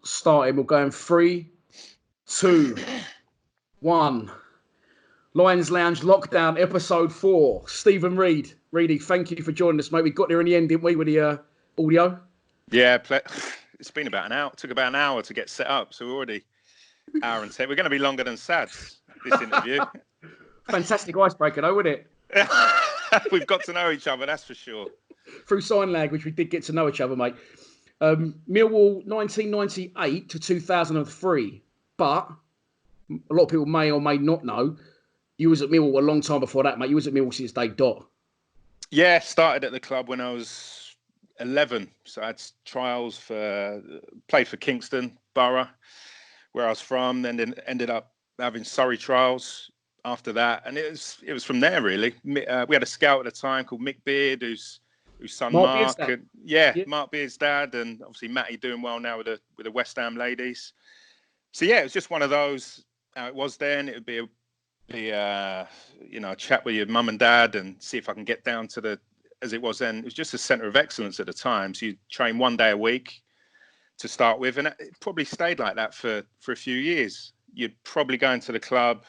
starting. We're going 3, 2, 1. Lions Lounge Lockdown, episode 4. Stephen Reid. Reedy, thank you for joining us, mate. We got there in the end, didn't we, with the audio? Yeah, it's been about an hour. It took about an hour to get set up, so we're already hour and 10. We're going to be longer than Sad's, this interview. Fantastic icebreaker, though, wouldn't it? We've got to know each other, that's for sure. Through sign language, we did get to know each other, mate. Millwall, 1998 to 2003. But a lot of people may or may not know, you was at Millwall a long time before that, mate. You was at Millwall since day dot. Yeah, started at the club when I was 11. So I had trials played for Kingston Borough, where I was from, then ended up having Surrey trials after that. And it was from there, really. We had a scout at the time called Mick Beard, whose son Mark. Mark Beard's dad, and obviously Matty doing well now with the West Ham ladies. So yeah, it was just one of those. How it was then. It would be a chat with your mum and dad and see if I can get down to as it was then. It was just a centre of excellence at the time. So you train one day a week to start with, and it probably stayed like that for a few years. You'd probably go into the club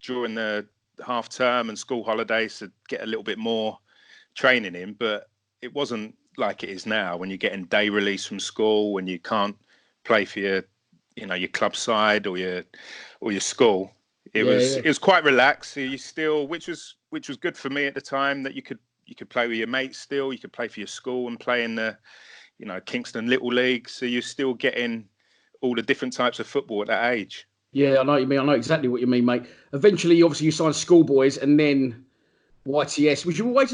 during the half term and school holidays to get a little bit more training in, but it wasn't like it is now when you're getting day release from school, when you can't play for your club side or your school. It was quite relaxed. So you still, which was good for me at the time, that you could play with your mates still. You could play for your school and play in the, Kingston Little League. So you're still getting all the different types of football at that age. Yeah, I know what you mean. I know exactly what you mean, mate. Eventually, obviously, you signed Schoolboys and then YTS. Was you always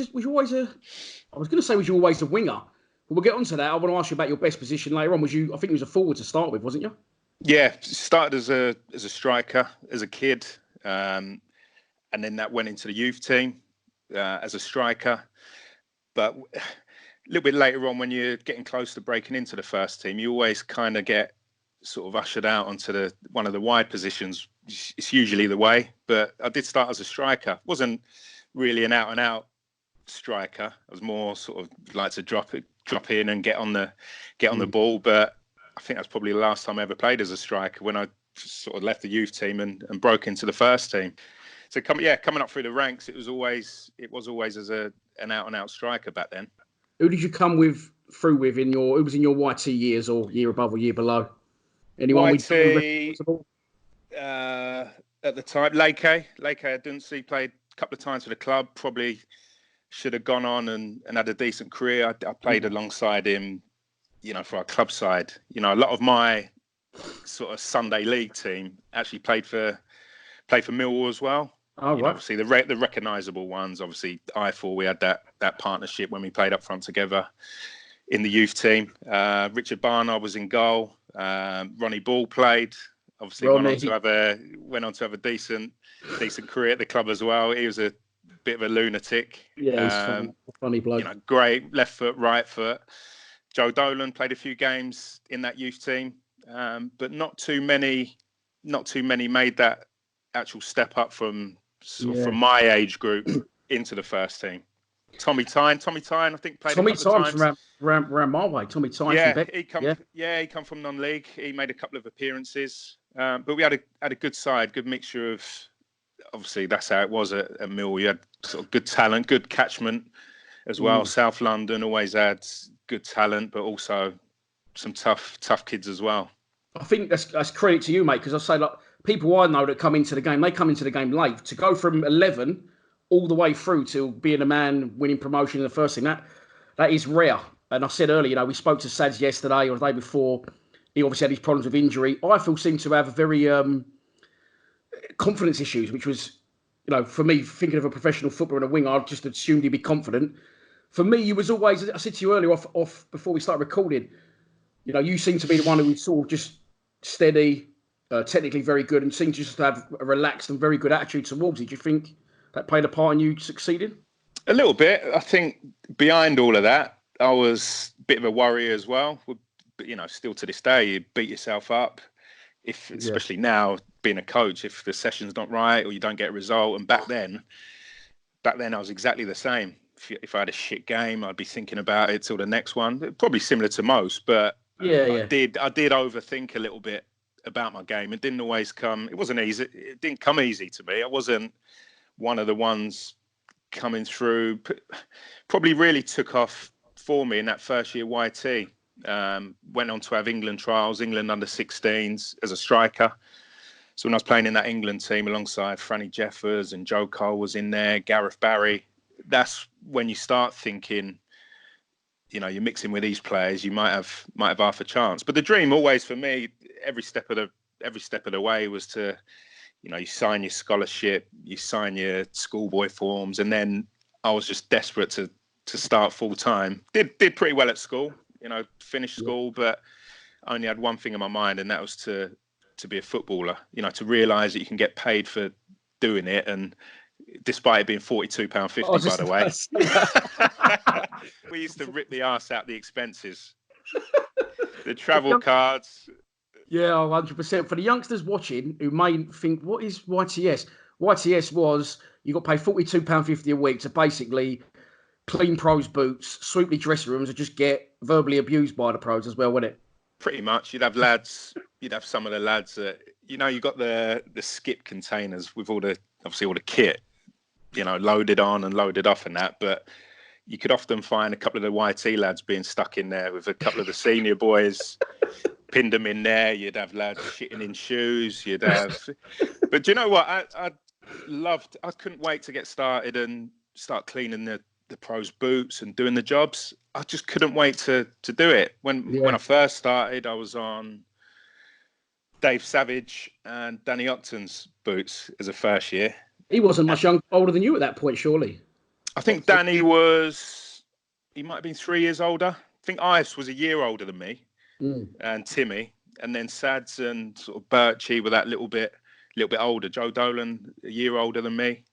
a winger? But we'll get onto that. I want to ask you about your best position later on. I think you was a forward to start with, wasn't you? Yeah, started as a striker as a kid, and then that went into the youth team as a striker. But a little bit later on, when you're getting close to breaking into the first team, you always kind of get sort of ushered out onto one of the wide positions. It's usually the way, but I did start as a striker. Wasn't really an out-and-out striker. I was more sort of like to drop in and get on the ball, but I think that's probably the last time I ever played as a striker, when I sort of left the youth team and broke into the first team. So coming up through the ranks, it was always as an out and out striker back then. Who did you come through with who was in your YT years, or year above or year below? Anyone YT at the time, Lake I didn't see, played a couple of times for the club. Probably should have gone on and had a decent career. I played alongside him, for our club side. A lot of my sort of Sunday league team actually played for Millwall as well. Oh, right. Obviously the recognisable ones. Obviously, we had that partnership when we played up front together in the youth team. Richard Barnard was in goal. Ronnie Ball played. Obviously, went on to have a decent career at the club as well. He was a bit of a lunatic. Yeah, he's funny bloke. Great left foot, right foot. Joe Dolan played a few games in that youth team, but not too many made that actual step up from my age group into the first team. Tommy Tyne, I think played. Tommy Tyne's around my way. Tommy Tyne. He come from non-league. He made a couple of appearances, but we had a good side, good mixture of. Obviously, that's how it was at Mill. You had sort of good talent, good catchment as well. South London always had good talent, but also some tough kids as well. I think that's credit to you, mate, because I say, like, people I know that come into the game, they come into the game late. To go from 11 all the way through to being a man winning promotion in the first team, that is rare. And I said earlier, we spoke to Sads yesterday or the day before. He obviously had his problems with injury. I seemed to have a very confidence issues, which was, for me, thinking of a professional footballer and a winger, I just assumed he'd be confident. For me, you was always, I said to you earlier off before we started recording, you seem to be the one who was sort of just steady, technically very good, and seemed just to have a relaxed and very good attitude towards it. Do you think that played a part in you succeeding? A little bit. I think behind all of that, I was a bit of a worrier as well. But, still to this day, you beat yourself up. Especially now, being a coach, if the session's not right or you don't get a result. And back then I was exactly the same. If I had a shit game, I'd be thinking about it till the next one. Probably similar to most, but Yeah. I did overthink a little bit about my game. It didn't always come. It wasn't easy. It didn't come easy to me. I wasn't one of the ones coming through. Probably really took off for me in that first year YT. Went on to have England trials, England under-16s as a striker. So when I was playing in that England team alongside Franny Jeffers and Joe Cole was in there, Gareth Barry, that's when you start thinking, you're mixing with these players, you might have half a chance. But the dream always for me, every step of the way was to, you sign your scholarship, you sign your schoolboy forms, and then I was just desperate to start full time. Did pretty well at school, finished school, but I only had one thing in my mind, and that was to be a footballer. To realise that you can get paid for doing it, and despite it being £42.50, by the way, we used to rip the arse out the expenses, the travel cards. Yeah, 100%. For the youngsters watching who may think, what is YTS? YTS was you got paid £42.50 a week to basically clean pros' boots, sweep the dressing rooms, and just get verbally abused by the pros as well, wouldn't it? Pretty much. You'd have some of the lads that, you got the skip containers with all the kit, loaded on and loaded off and that. But you could often find a couple of the YT lads being stuck in there with a couple of the senior boys, pinned them in there. You'd have lads shitting in shoes. But do you know what? I couldn't wait to get started and start cleaning the pros' boots and doing the jobs. I just couldn't wait to do it. When I first started, I was on Dave Savage and Danny Octon's boots as a first year. He wasn't much older than you at that point, surely. I think Danny he might have been 3 years older. I think Ives was a year older than me, and Timmy, and then Sads and sort of Birchie were that little bit older. Joe Dolan a year older than me.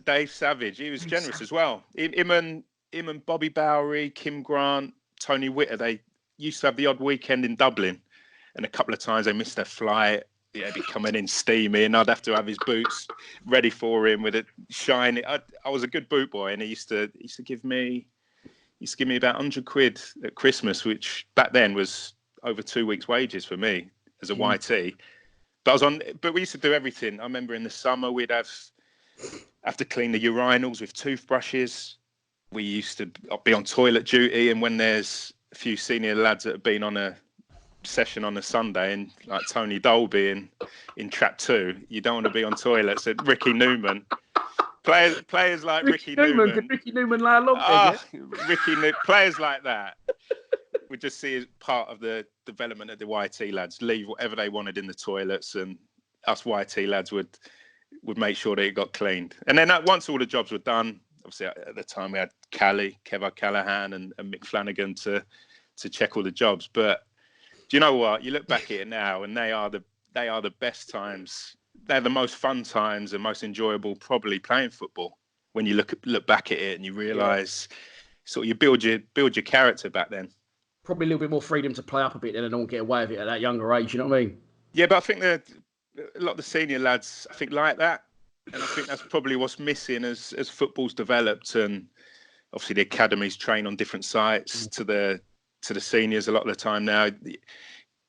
Dave Savage, he was generous as well. Him and Bobby Bowery, Kim Grant, Tony Witter, they used to have the odd weekend in Dublin, and a couple of times they missed their flight. Yeah, he'd be coming in steaming. I'd have to have his boots ready for him with it shiny. I was a good boot boy, and he used to give me about £100 at Christmas, which back then was over 2 weeks' wages for me as a YT. But we used to do everything. I remember in the summer we'd have to clean the urinals with toothbrushes. We used to be on toilet duty, and when there's a few senior lads that have been on a session on a Sunday, and like Tony Dolby in Trap 2, you don't want to be on toilets. At Ricky Newman, players like Ricky Newman. Could Ricky Newman lay along players like that we just see as part of the development of the YT lads. Leave whatever they wanted in the toilets, and us YT lads would make sure that it got cleaned. And then once all the jobs were done, obviously at the time we had Kev O'Callaghan and Mick Flanagan to check all the jobs. But do you know what? You look back at it now, and they are the best times. They're the most fun times and most enjoyable, probably, playing football. When you look back at it and you realise, sort of, you build your character back then. Probably a little bit more freedom to play up a bit then and don't get away with it at that younger age. You know what I mean? Yeah, but I think that a lot of the senior lads, I think, like that, and I think that's probably what's missing as football's developed, and obviously the academies train on different sites to the seniors a lot of the time now.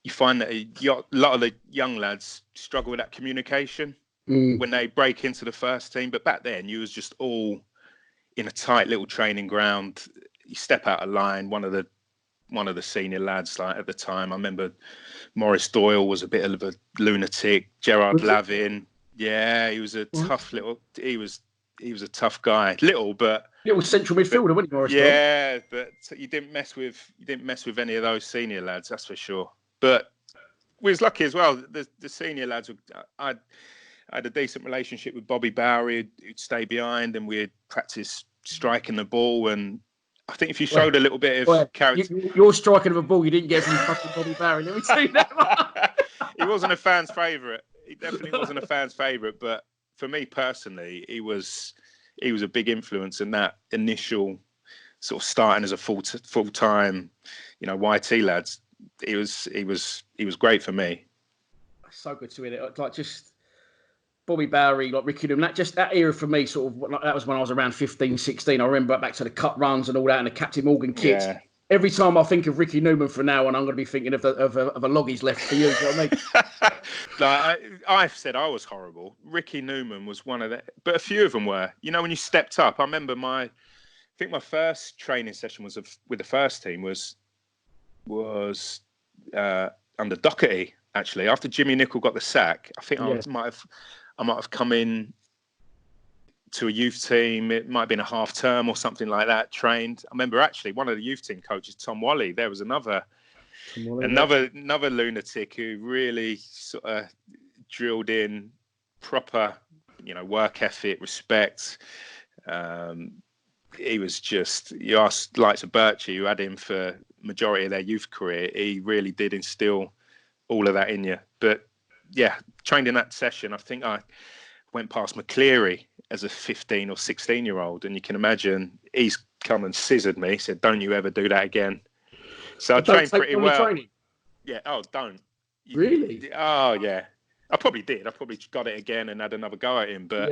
You find that a lot of the young lads struggle with that communication when they break into the first team. But back then, you was just all in a tight little training ground. You step out of line. One of the senior lads, like at the time, I remember Maurice Doyle was a bit of a lunatic. Gerard Lavin, yeah, he was a tough little. He was a tough guy, little central midfielder, wasn't he, Maurice Doyle? Yeah, but you didn't mess with any of those senior lads, that's for sure. But we was lucky as well. The senior lads, I had a decent relationship with Bobby Bowery, who'd stay behind, and we'd practice striking the ball. And I think if you showed a little bit of character, you're striking of a ball you didn't get from fucking Bobby Bowery. Let me tell you that. He wasn't a fan's favourite. He definitely wasn't a fan's favourite. But for me personally, he was a big influence in that initial sort of starting as a full time, YT lads. He was great for me. So good to hear it. Like, just Bobby Bowery, like Ricky Newman, that era for me, sort of, that was when I was around 15, 16. I remember back to the cut runs and all that, and the Captain Morgan kits. Yeah. Every time I think of Ricky Newman from now on, I'm going to be thinking of a log he's left for you. You know what I mean? Like, I've said I was horrible. Ricky Newman was one of the, but a few of them were. You know, when you stepped up, I remember I think my first training session was with the first team was under Doherty, actually. After Jimmy Nicholl got the sack, I think I might have come in to a youth team. It might have been a half term or something like that, trained. I remember actually one of the youth team coaches, Tom Wally, there was another lunatic who really sort of drilled in proper, work ethic, respect. He was just, you asked likes of Birchie, who had him for majority of their youth career, he really did instill all of that in you. But yeah, trained in that session. I think I went past McCleary as a 15 or 16-year-old, and you can imagine he's come and scissored me, said, don't you ever do that again. So I trained pretty well. Yeah, don't. Really? Oh, yeah. I probably did. I probably got it again and had another go at him. But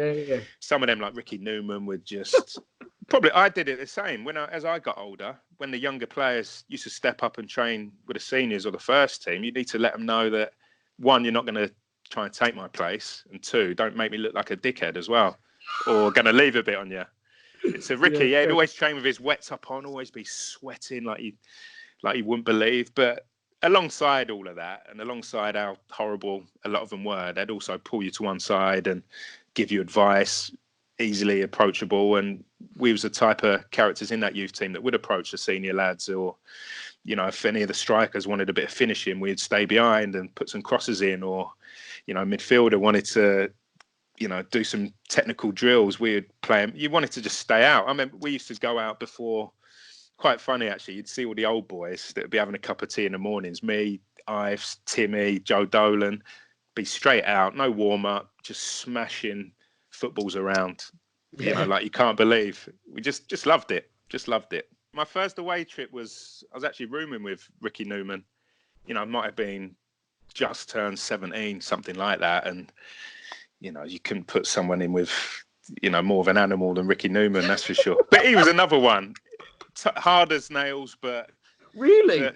some of them, like Ricky Newman, would just... Probably I did it the same. As I got older, when the younger players used to step up and train with the seniors or the first team, you need to let them know that, one, you're not going to try and take my place, and two, don't make me look like a dickhead as well, or going to leave a bit on you. So Ricky, he'd always train with his wet top on, always be sweating like you wouldn't believe. But alongside all of that, and alongside how horrible a lot of them were, they'd also pull you to one side and give you advice, easily approachable. And we was the type of characters in that youth team that would approach the senior lads, or, if any of the strikers wanted a bit of finishing, we'd stay behind and put some crosses in, or, midfielder wanted to, do some technical drills, we would play them. You wanted to just stay out. I remember we used to go out before. Quite funny, actually. You'd see all the old boys that would be having a cup of tea in the mornings. Me, Ives, Timmy, Joe Dolan, be straight out, no warm-up, just smashing footballs around, like you can't believe. We just loved it. Just loved it. My first away trip I was actually rooming with Ricky Newman. I might have been just turned 17, something like that. And, you couldn't put someone in with, more of an animal than Ricky Newman, that's for sure. But he was another one. Hard as nails, but... Really?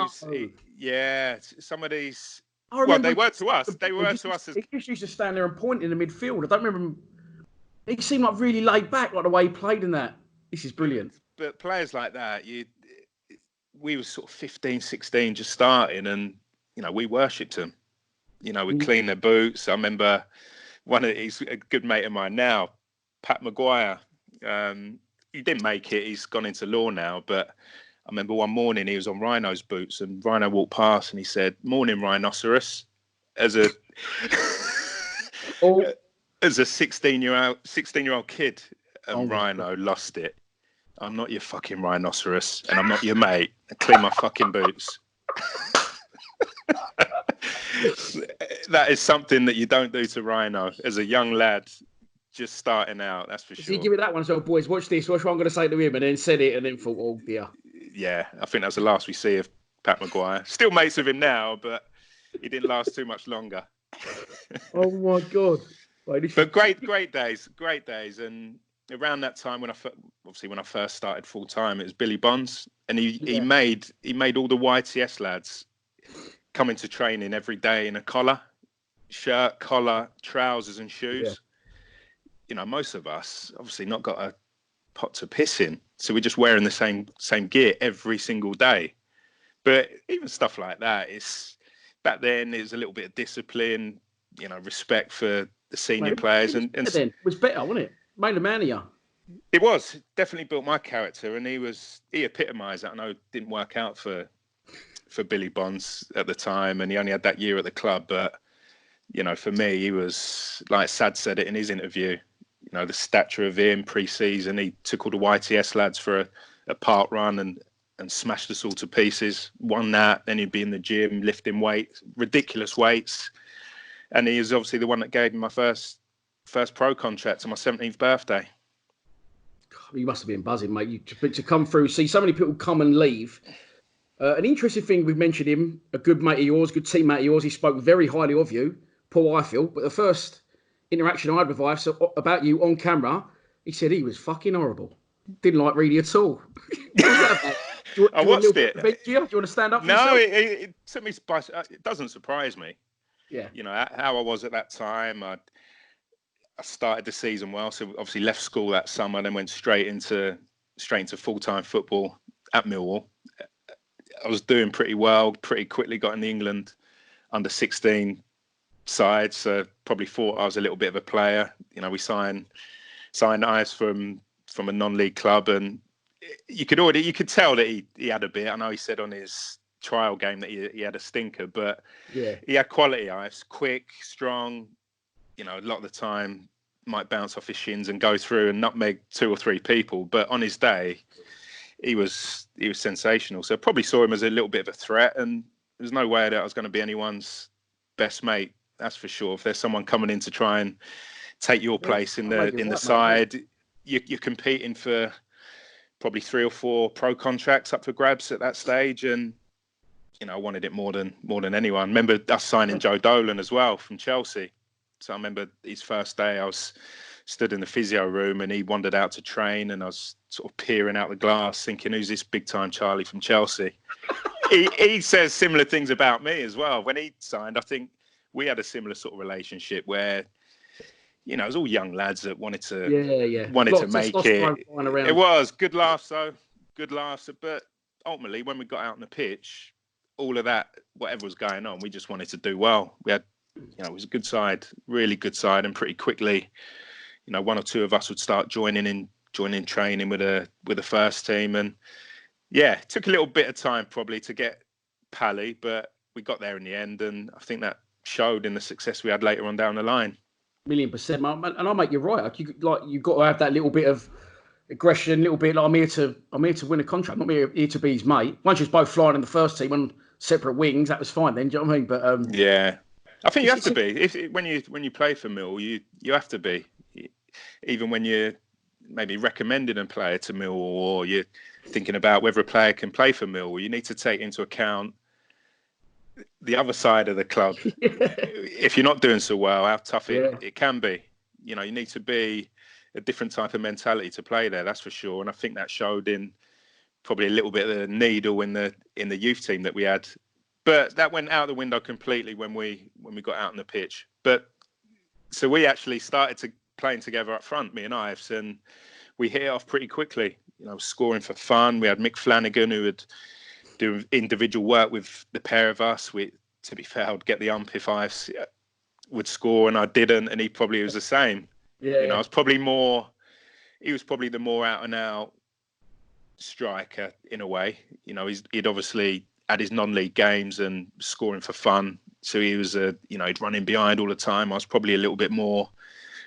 Some of these... They were to us. They were to us. He just used to stand there and point in the midfield. I don't remember him. He seemed like really laid back, like the way he played in that. This is brilliant. But players like that, we were sort of 15, 16 just starting, and, we worshipped them. We'd clean their boots. I remember he's a good mate of mine now, Pat Maguire. He didn't make it. He's gone into law now, but I remember one morning he was on Rhino's boots, and Rhino walked past and he said, "Morning, Rhinoceros." As a 16-year-old kid, and Rhino lost it. "I'm not your fucking rhinoceros, and I'm not your mate. Clean my fucking boots." That is something that you don't do to Rhino as a young lad just starting out, that's for sure. So you give me that one, so boys, watch this. Watch what I'm going to say to him, and then said it, and then thought, oh dear. Yeah, I think that's the last we see of Pat Maguire. Still mates with him now, but he didn't last too much longer. Oh my God! But great days. And around that time, when I first started full time, it was Billy Bonds, and he made all the YTS lads come into training every day in a shirt, collar, trousers, and shoes. Yeah. Most of us obviously not got a pot to piss in, so we're just wearing the same gear every single day. But even stuff like that, back then it was a little bit of discipline, respect for the senior players, and then it was better, wasn't it? Made a man of you. It was definitely built my character, and he epitomised that. I know it didn't work out for Billy Bonds at the time, and he only had that year at the club. But for me, he was, like Sad said it in his interview. The stature of him pre-season, he took all the YTS lads for a park run and smashed us all to pieces. Won that, then he'd be in the gym lifting weights, ridiculous weights, and he was obviously the one that gave me my first pro contract on my 17th birthday. You must have been buzzing, mate. To come through, see so many people come and leave. An interesting thing, we've mentioned him, a good mate of yours, good teammate of yours. He spoke very highly of you, Paul Ifield. But the first interaction I had with Ives about you on camera, he said he was fucking horrible. Didn't like Reid at all. What was that about? Do you I want a little watched bit it. of the do you want to stand up for No, yourself? it took me by. It doesn't surprise me. Yeah. You know how I was at that time. I started the season well, so obviously left school that summer, then went straight into full-time football at Millwall. I was doing pretty well, pretty quickly got in the England under 16 side, so probably thought I was a little bit of a player. You know, we signed Ives from a non-league club, and you could tell that he had a bit. I know he said on his trial game that he had a stinker, but Yeah. he had quality. Ives, quick, strong. You know, a lot of the time might bounce off his shins and go through and nutmeg 2 or 3 people, but on his day, he was sensational. So I probably saw him as a little bit of a threat, and there's no way that I was going to be anyone's best mate. That's for sure. If there's someone coming in to try and take your place in the side, you're competing for probably 3 or 4 pro contracts up for grabs at that stage, and you know I wanted it more than anyone. I remember us signing Joe Dolan as well from Chelsea. So I remember his first day, I was stood in the physio room and he wandered out to train, and I was sort of peering out the glass thinking, who's this big time Charlie from Chelsea? He says similar things about me as well. When he signed, I think we had a similar sort of relationship where, you know, it was all young lads that wanted to make it. It was good laughs though, good laughs. But ultimately, when we got out on the pitch, all of that, whatever was going on, we just wanted to do well. We had, you know, it was a good side, really good side, and pretty quickly, you know, 1 or 2 of us would start joining training with the first team, and yeah, it took a little bit of time probably to get pally, but we got there in the end, and I think that showed in the success we had later on down the line. 1,000,000%, and I'll make you right. You've got to have that little bit of aggression, little bit like I'm here to win a contract. I'm not here to be his mate. Once you was both flying in the first team on separate wings, that was fine then. Do you know what I mean? But yeah, I think you have to be. When you play for Mill, you have to be. Even when you're maybe recommending a player to Mill, or you're thinking about whether a player can play for Mill, you need to take into account the other side of the club. If you're not doing so well, how tough it can be. You know, you need to be a different type of mentality to play there. That's for sure. And I think that showed in probably a little bit of the needle in the youth team that we had. But that went out the window completely when we got out on the pitch. But so we actually started to playing together up front, me and Ives, and we hit it off pretty quickly. You know, scoring for fun. We had Mick Flanagan who would do individual work with the pair of us. To be fair, I'd get the ump if Ives would score and I didn't, and he probably was the same. Yeah, you know, he was probably the more out and out striker in a way. You know, he'd obviously had his non-league games and scoring for fun. So he was he'd run in behind all the time. I was probably a little bit more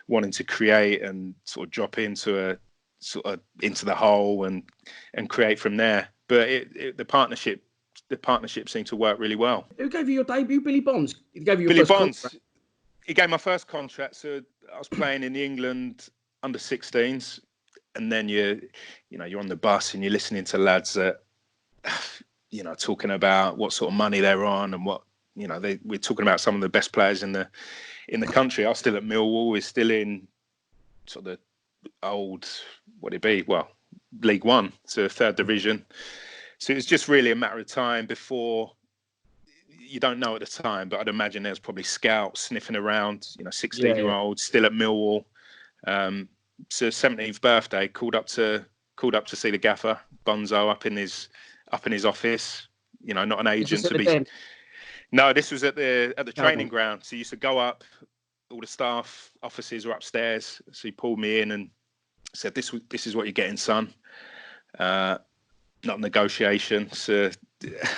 wanting to create and sort of drop into the hole and create from there. But the partnership seemed to work really well. Who gave you your debut? Billy Bonds. He gave you your Billy first Bonds. Contract. He gave my first contract. So I was playing in the England under 16s, and then you're on the bus and you're listening to lads that talking about what sort of money they're on and what we're talking about some of the best players in the country. I was still at Millwall. We're still in sort of the old, League One, so 3rd division. So it was just really a matter of time before. You don't know at the time, but I'd imagine there's probably scouts sniffing around. 16-year-olds still at Millwall. So 17th birthday, called up to see the gaffer Bonzo up in his office. Not an agent to be. No, this was at the training ground. So you used to go up. All the staff offices were upstairs. So he pulled me in and said, "This is what you're getting, son. Not negotiation. So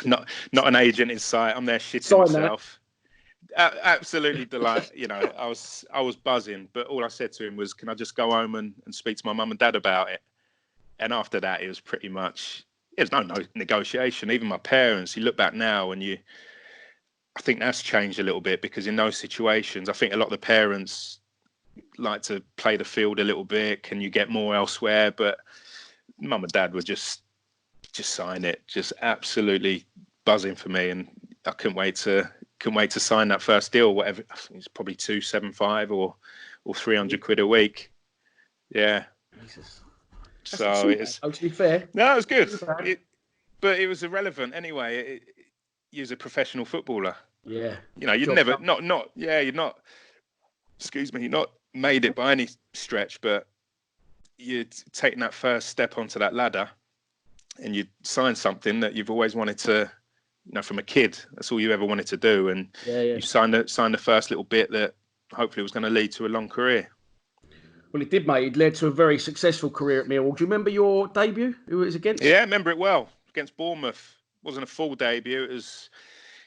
not an agent in sight. I'm there shitting myself. Absolutely delighted. I was buzzing. But all I said to him was, "Can I just go home and speak to my mum and dad about it?" And after that, it was pretty much. There's no negotiation. Even my parents. You look back now and I think that's changed a little bit, because in those situations, I think a lot of the parents like to play the field a little bit. Can you get more elsewhere? But mum and dad were just sign it, just absolutely buzzing for me, and I couldn't wait to sign that first deal. Whatever, I think it's probably 275 or or 300 quid a week. Yeah. Jesus. So it's to be fair. No, it was good. But it was irrelevant anyway. He was a professional footballer. Yeah. You know, you'd never you're not. Excuse me, you're not made it by any stretch, but you'd taken that first step onto that ladder, and you'd signed something that you've always wanted to. You know, from a kid, that's all you ever wanted to do, and you signed the first little bit that hopefully was going to lead to a long career. Well, it did, mate. It led to a very successful career at Millwall. Do you remember your debut? Who it was against? Yeah, I remember it well. Against Bournemouth. It wasn't a full debut. It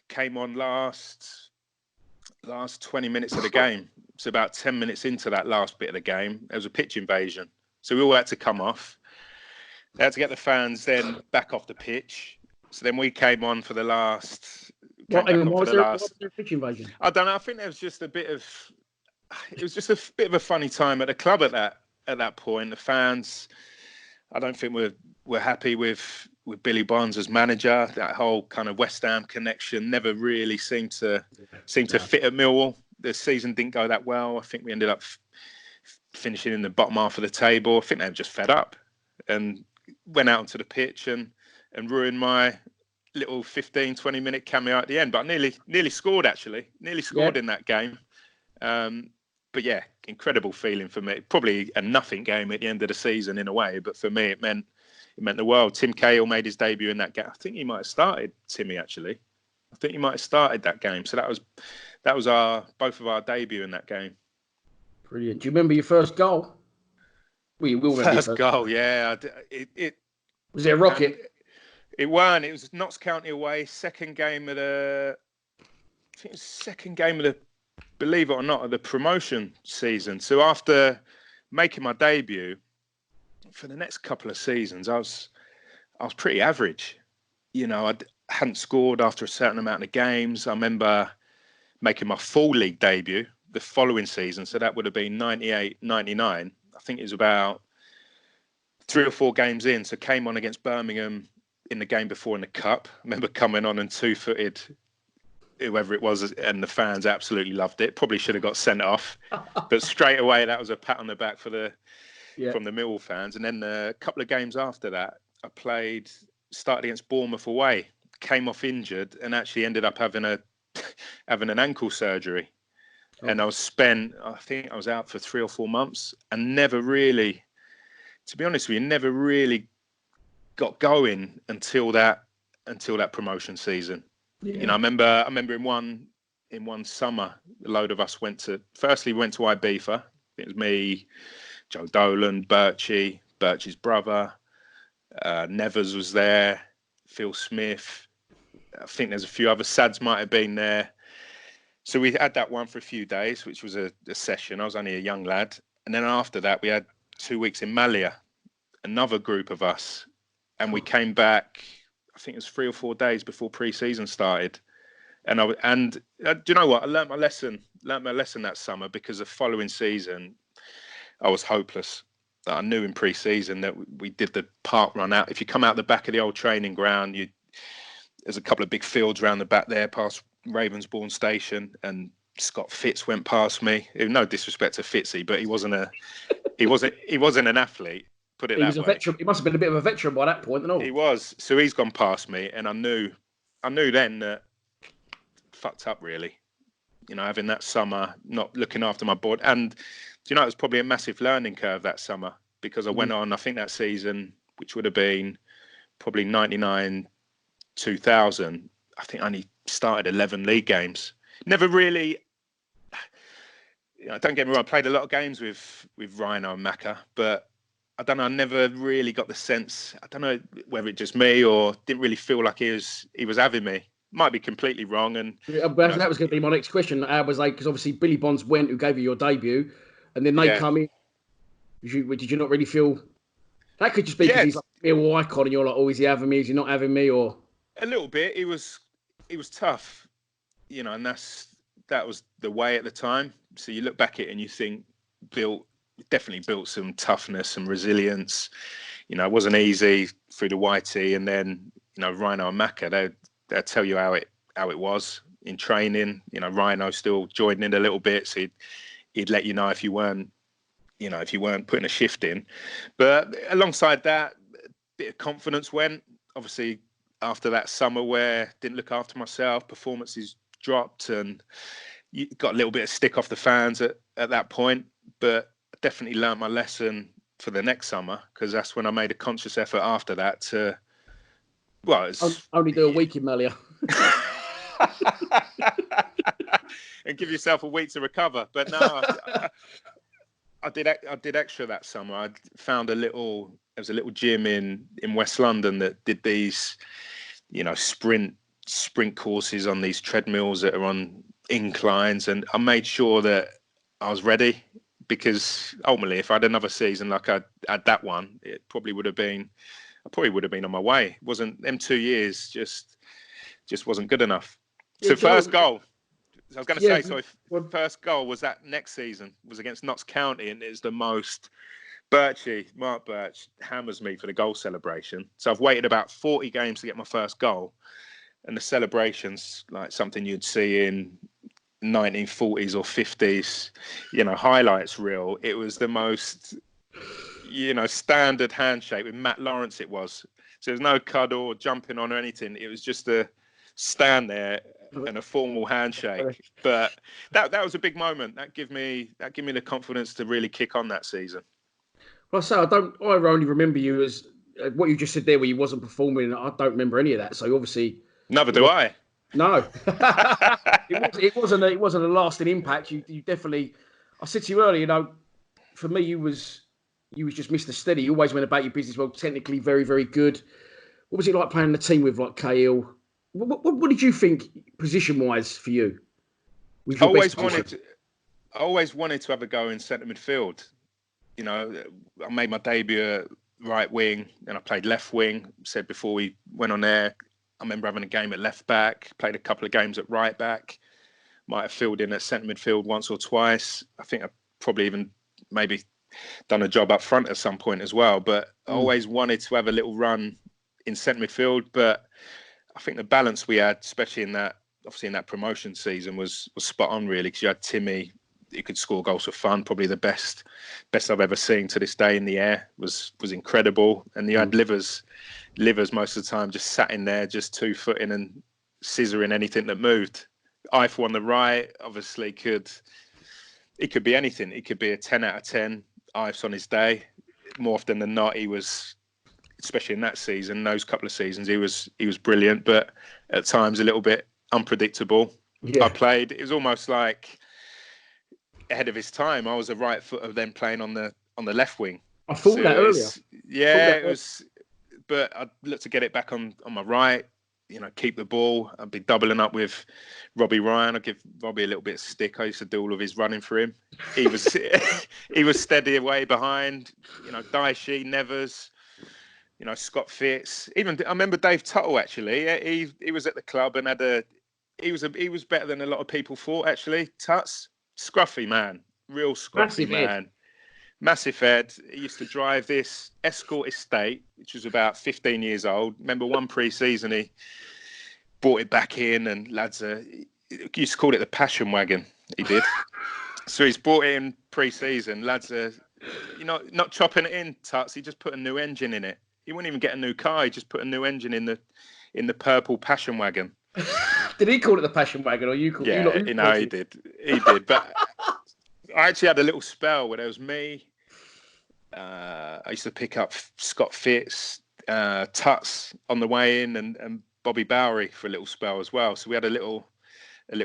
came on last 20 minutes of the game. It's about 10 minutes into that last bit of the game. There was a pitch invasion, so we all had to come off. They had to get the fans then back off the pitch. So then we came on for the last. What was there a pitch invasion? I don't know. I think there was just a bit of. It was just a bit of a funny time at the club at that point. The fans, I don't think we're happy with Billy Bonds as manager. That whole kind of West Ham connection never really seemed to fit at Millwall. The season didn't go that well. I think we ended up finishing in the bottom half of the table. I think they were just fed up and went out onto the pitch and ruined my little 15, 20-minute cameo at the end. But I nearly scored, actually. Nearly scored in that game. But yeah, incredible feeling for me. Probably a nothing game at the end of the season in a way, but for me it meant the world. Tim Cahill made his debut in that game. I think he might have started, Timmy, actually. I think he might have started that game. So that was both of our debut in that game. Brilliant. Do you remember your first goal? Well, you will remember first goal, yeah. It was it a rocket? It won. It was Notts County away. Second game of the believe it or not, of the promotion season. So after making my debut, for the next couple of seasons, I was pretty average. You know, I hadn't scored after a certain amount of games. I remember making my full league debut the following season. So that would have been 98, 99. I think it was about 3 or 4 games in. So came on against Birmingham in the game before in the Cup. I remember coming on and 2-footed whoever it was, and the fans absolutely loved it. Probably should have got sent off, but straight away that was a pat on the back from the Millwall fans. And then a couple of games after that, I started against Bournemouth away, came off injured, and actually ended up having an ankle surgery. Oh. And I think I was out for 3 or 4 months, and never really, to be honest with you, never really got going until that promotion season. Yeah. You know, I remember in one summer, a load of us went to Ibiza. It was me, Joe Dolan, Birchie's brother, Nevers was there, Phil Smith. I think there's a few other Sads might have been there. So we had that one for a few days, which was a session. I was only a young lad. And then after that, we had 2 weeks in Malia, another group of us. And we came back, I think it was 3 or 4 days before pre-season started. And do you know what? I learnt my lesson that summer, because the following season, I was hopeless. I knew in pre-season that we did the park run out. If you come out the back of the old training ground, there's a couple of big fields around the back there, past Ravensbourne Station, and Scott Fitz went past me. No disrespect to Fitzy, but he wasn't an athlete. Put it that way. He was a veteran. He must have been a bit of a veteran by that point, He was. So he's gone past me, and I knew then that fucked up, really. You know, having that summer, not looking after my body. And, you know, it was probably a massive learning curve that summer, because I went on, I think that season, which would have been probably 99, 2000, I think I only started 11 league games. Never really, you know, don't get me wrong, I played a lot of games with Rhino and Macca, but I don't know, I never really got the sense, I don't know whether it's just me or didn't really feel like he was having me. Might be completely wrong. And that was going to be my next question. I was like, because obviously Billy Bonds went, who gave you your debut, and then they come in. Did you not really feel that could just be because he's like a real icon, and you're like, oh, is he having me? Is he not having me? Or a little bit. It was tough, you know, and that was the way at the time. So you look back at it and you think definitely built some toughness, some resilience. You know, it wasn't easy through the Whitey, and then, you know, Rhino and Macca, they'll tell you how it was in training. You know, Rhino still joined in a little bit, so he'd let you know if you weren't putting a shift in. But alongside that, a bit of confidence went. Obviously, after that summer where didn't look after myself, performances dropped, and you got a little bit of stick off the fans at that point. But I definitely learned my lesson for the next summer, because that's when I made a conscious effort after that to, well, it's only do a week in Melia. And give yourself a week to recover. But no, I did extra that summer. I found there was a little gym in West London that did these, sprint courses on these treadmills that are on inclines, and I made sure that I was ready, because ultimately, if I had another season like I had that one, I probably would have been on my way. It wasn't them 2 years, just wasn't good enough. So first goal. I was going to say, first goal was that next season, was against Notts County, and it's the most Mark Birch hammers me for the goal celebration. So I've waited about 40 games to get my first goal, and the celebration's like something you'd see in 1940s or 50s, highlights reel. It was the most, standard handshake with Matt Lawrence. It was. So there's no cuddle or jumping on or anything. It was just a stand there and a formal handshake. But that was a big moment. That gave me the confidence to really kick on that season. Well, I only remember you as what you just said there, where you wasn't performing. I don't remember any of that. So obviously, neither do I. No, it wasn't a lasting impact. You definitely. I said to you earlier, for me, you was just Mr. Steady. You always went about your business well. Technically, very, very good. What was it like playing in the team with like Cahill? What did you think position wise for you? I always wanted to have a go in centre midfield. I made my debut at right wing, and I played left wing. Said before we went on air, I remember having a game at left back, played a couple of games at right back, might have filled in at centre midfield once or twice. I think I probably even maybe done a job up front at some point as well. But I always wanted to have a little run in centre midfield. But I think the balance we had, especially in that promotion season, was spot on, really, because you had Timmy, who could score goals for fun, probably the best I've ever seen to this day in the air, was incredible. And you had Livers most of the time just sat in there, just 2-footing and scissoring anything that moved. Eiffel on the right, obviously, it could be anything. It could be a 10 out of 10. Eife's on his day. More often than not, he was, especially in that season, those couple of seasons, he was brilliant, but at times a little bit unpredictable. Yeah. It was almost like ahead of his time. I was a right footer then playing on the left wing. I thought that earlier. Yeah, it was. But I'd look to get it back on my right, keep the ball. I'd be doubling up with Robbie Ryan. I'd give Robbie a little bit of stick. I used to do all of his running for him. He was steady away behind, Daishi, Nevers, Scott Fitz. Even I remember Dave Tuttle, actually. He was at the club and he was better than a lot of people thought, actually. Tuts, scruffy man, real scruffy man. Massive head. He used to drive this Escort estate, which was about 15 years old. Remember one pre-season, he brought it back in, and lads used to call it the passion wagon. He did. So he's brought it in pre-season. Lads are, not chopping it in, Tuts. He just put a new engine in it. He wouldn't even get a new car. He just put a new engine in the purple passion wagon. Did he call it the passion wagon, or you called it? Yeah, he did. He did. But I actually had a little spell where there was me. I used to pick up Scott Fitz, Tuts on the way in, and Bobby Bowery for a little spell as well. So we had a little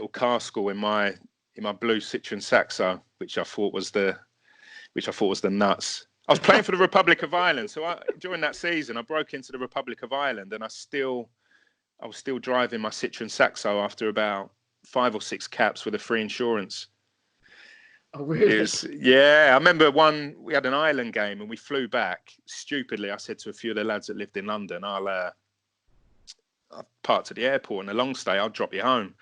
car school in my blue Citroen Saxo, which I thought was the nuts. I was playing for the Republic of Ireland, so during that season I broke into the Republic of Ireland, and I was still driving my Citroen Saxo after about 5 or 6 caps with a free insurance. Oh, really? I remember we had an Ireland game and we flew back. Stupidly, I said to a few of the lads that lived in London, I'll park to the airport and the long stay, I'll drop you home.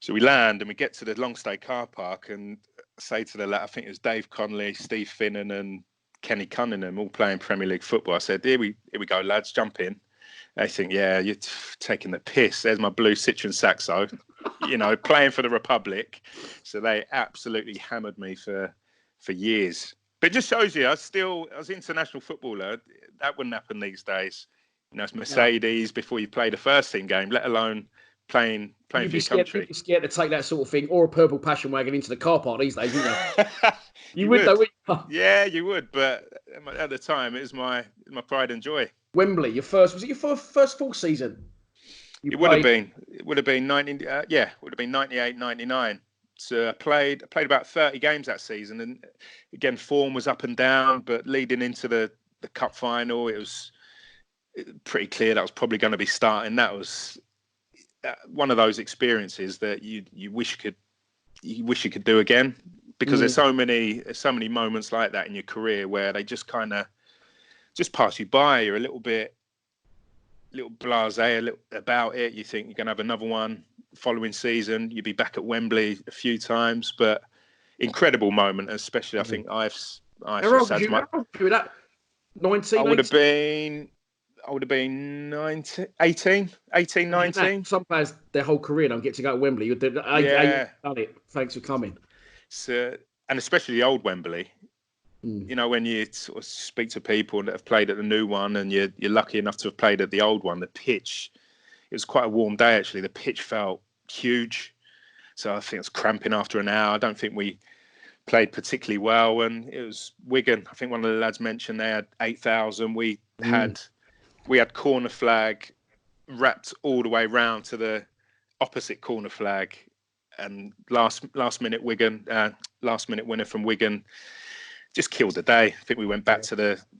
So we land and we get to the long stay car park, and I say to the lad, I think it was Dave Connolly, Steve Finnan and Kenny Cunningham, all playing Premier League football. I said, here we go, lads, jump in. They think, yeah, you're taking the piss. There's my blue Citroen Saxo. playing for the Republic. So they absolutely hammered me for years. But it just shows you, as an international footballer, that wouldn't happen these days. It's Mercedes before you play the first team game, let alone playing for your country. You'd be scared to take that sort of thing, or a purple passion wagon into the car park these days, wouldn't you? You would, though, wouldn't you? Yeah, you would. But at the time, it was my pride and joy. Wembley, was it your first full season? It would have been 98, 99. So I played about 30 games that season, and again, form was up and down. But leading into the cup final, it was pretty clear that I was probably going to be starting. That was one of those experiences that you wish you could do again, because there's so many moments like that in your career where they just kind of just pass you by. You're a little blasé about it. You think you're going to have another one following season. You'd be back at Wembley a few times, but incredible moment, especially I think I've How old were you that? 19? I would have been 18, 19. Some players, their whole career don't get to go to Wembley. You've done it. Thanks for coming. So, and especially the old Wembley. When you sort of speak to people that have played at the new one, and you're lucky enough to have played at the old one, the pitch, it was quite a warm day actually. The pitch felt huge. So I think it was cramping after an hour. I don't think we played particularly well. And it was Wigan. I think one of the lads mentioned they had 8,000. We had corner flag wrapped all the way round to the opposite corner flag. And last minute winner from Wigan just killed the day. I think we went back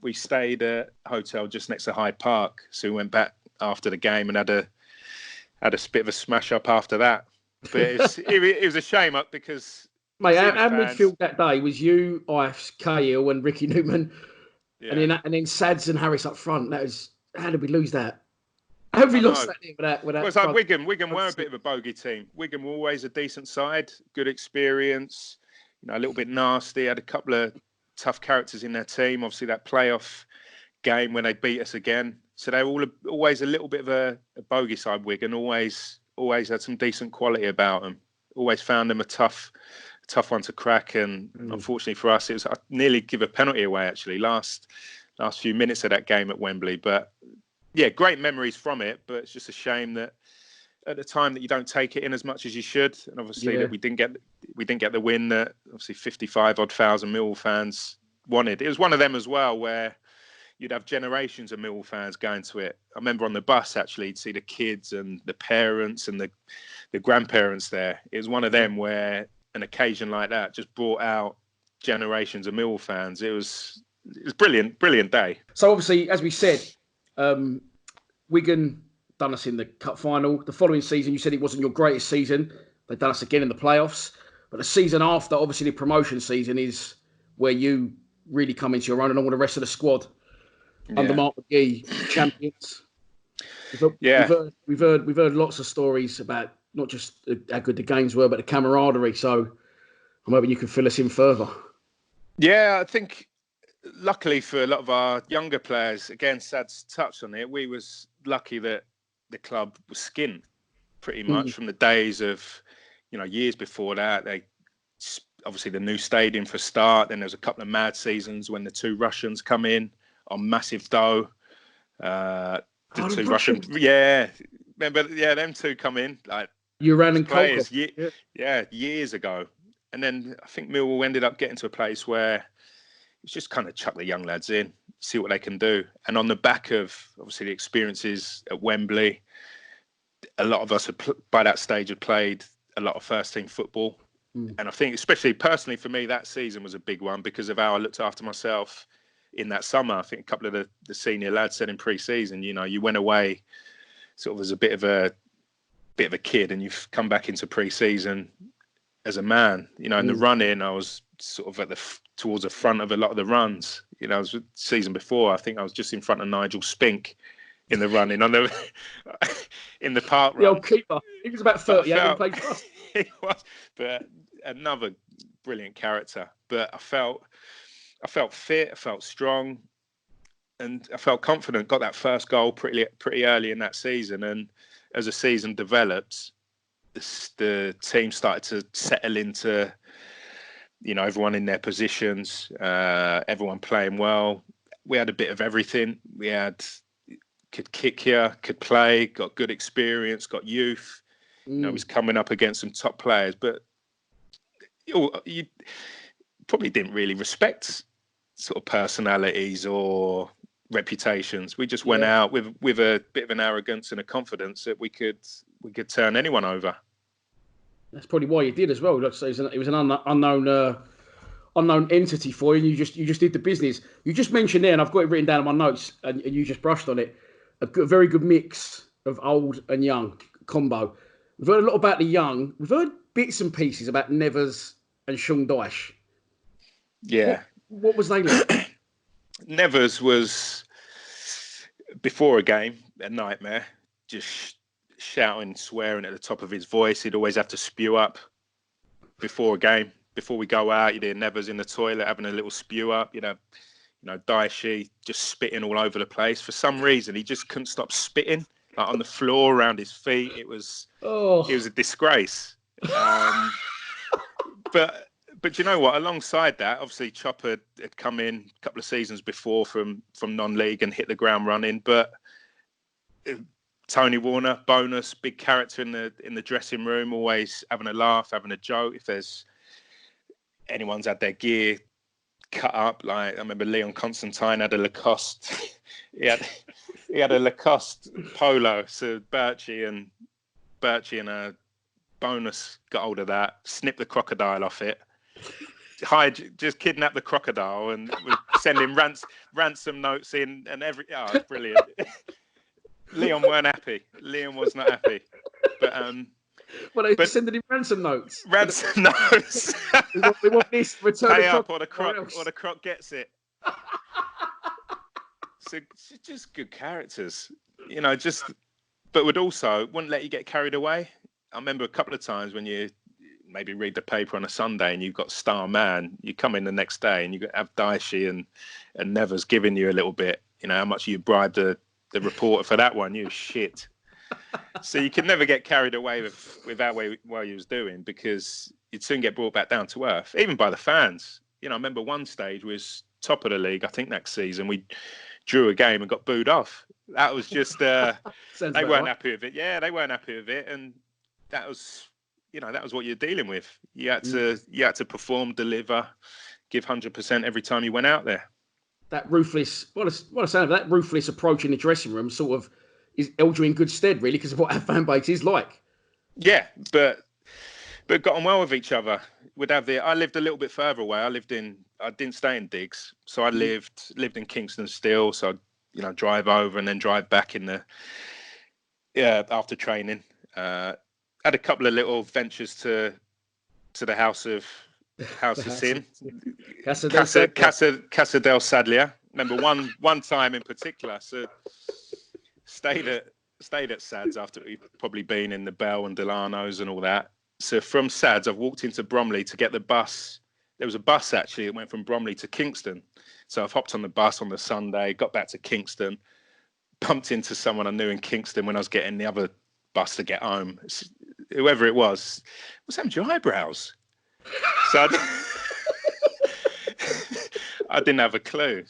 we stayed at a hotel just next to Hyde Park. So we went back after the game and had a bit of a smash up after that. But it was a shame up because... Mate, our midfield that day was you, Ives, Cahill and Ricky Newman. Yeah. And then Sads and Harris up front. How did we lose that? How have we lost that game without well, it's like Wigan were a bit of a bogey team. Wigan were always a decent side, good experience, a little bit nasty, had a couple of tough characters in their team. Obviously, that playoff game when they beat us again. So they were always a little bit of a bogey side, Wigan. Always had some decent quality about them. Always found them a tough one to crack. And unfortunately for us, I nearly give a penalty away, actually, last few minutes of that game at Wembley. But yeah, great memories from it. But it's just a shame that at the time that you don't take it in as much as you should. And obviously that we didn't get the win that obviously 55 odd thousand Millwall fans wanted. It was one of them as well where you'd have generations of Millwall fans going to it. I remember on the bus, actually, you'd see the kids and the parents and the grandparents there. It was one of them where an occasion like that just brought out generations of Millwall fans. It was brilliant day. So obviously, as we said, Wigan done us in the cup final. The following season, you said it wasn't your greatest season. They've done us again in the playoffs. But the season after, obviously, the promotion season is where you really come into your own, along with the rest of the squad. Under Mark McGee, champions. We've heard lots of stories about not just how good the games were, but the camaraderie. So I'm hoping you can fill us in further. Yeah, I think luckily for a lot of our younger players, again, Sad's touched on it. We was lucky that the club was skint pretty much from the days of, years before that. They obviously the new stadium for a start. Then there's a couple of mad seasons when the two Russians come in on massive dough. Russians. Remember, them two come in like Uran and players, years ago. And then I think Millwall ended up getting to a place where it's just kind of chuck the young lads in, see what they can do. And on the back of obviously the experiences at Wembley, a lot of us by that stage had played a lot of first team football. And I think, especially personally for me, that season was a big one because of how I looked after myself in that summer. I think a couple of the senior lads said in pre-season, you went away sort of as a bit of a kid, and you've come back into pre-season as a man. In the run-in, I was sort of towards the front of a lot of the runs. I was season before, I think I was just in front of Nigel Spink in the running in the park run. The old keeper. He was about 38 and played for us. He was, but another brilliant character. But I felt fit, I felt strong, and I felt confident. Got that first goal pretty early in that season, and as the season developed, the team started to settle into, everyone in their positions, everyone playing well. We had a bit of everything. Could kick you, could play, got good experience, got youth. Was coming up against some top players, but you probably didn't really respect sort of personalities or reputations. We just went out with a bit of an arrogance and a confidence that we could turn anyone over. That's probably why you did as well. Like I say, it was an unknown entity for you, and you just did the business. You just mentioned there, and I've got it written down in my notes, and you just brushed on it. A very good mix of old and young combo. We've heard a lot about the young. We've heard bits and pieces about Nevers and Sean Dyche. Yeah. What was they like? Nevers was, before a game, a nightmare. Just shouting, swearing at the top of his voice. He'd always have to spew up before a game. Before we go out, you'd hear Nevers in the toilet having a little spew up. Dyche just spitting all over the place. For some reason, he just couldn't stop spitting, like on the floor, around his feet. It was a disgrace. But you know what? Alongside that, obviously Chopper had come in a couple of seasons before from non-league and hit the ground running. But Tony Warner, bonus, big character in the dressing room, always having a laugh, having a joke. If there's anyone's had their gear cut up, like I remember Leon Constantine had a Lacoste. he had a Lacoste polo. So Birchie and a bonus got hold of that, snipped the crocodile off it. Just kidnap the crocodile and send him ransom notes in and it's brilliant. Leon weren't happy. Leon was not happy. But they sending him ransom notes. Ransom notes. we want this. Return Pay up or the croc gets it. So just good characters, but wouldn't let you get carried away. I remember a couple of times when you maybe read the paper on a Sunday and you've got Star Man, you come in the next day and you have Dyche and Nevers giving you a little bit, how much you bribed the reporter for that one, you shit. So you could never get carried away with what you was doing, because you'd soon get brought back down to earth, even by the fans. I remember one stage was top of the league, I think next season, we drew a game and got booed off. That was just, they weren't happy with it. Yeah, they weren't happy with it. And that was, that was what you're dealing with. You had to perform, deliver, give 100% every time you went out there. That ruthless, what I say, that ruthless approach in the dressing room sort of held you in good stead, really, because of what our fan base is like. Yeah, but got on well with each other. I lived a little bit further away. I didn't stay in Diggs, so I lived in Kingston still. So I'd, drive over and then drive back after training. Had a couple of little ventures to the house of Sin, Casa del Sadlia. Remember one time in particular, so stayed at Sads after we'd probably been in the Bell and Delano's and all that. So from Sads, I've walked into Bromley to get the bus. There was a bus actually that went from Bromley to Kingston. So I've hopped on the bus on the Sunday, got back to Kingston, bumped into someone I knew in Kingston when I was getting the other bus to get home. Whoever it was, what's happened to your eyebrows? So I didn't have a clue.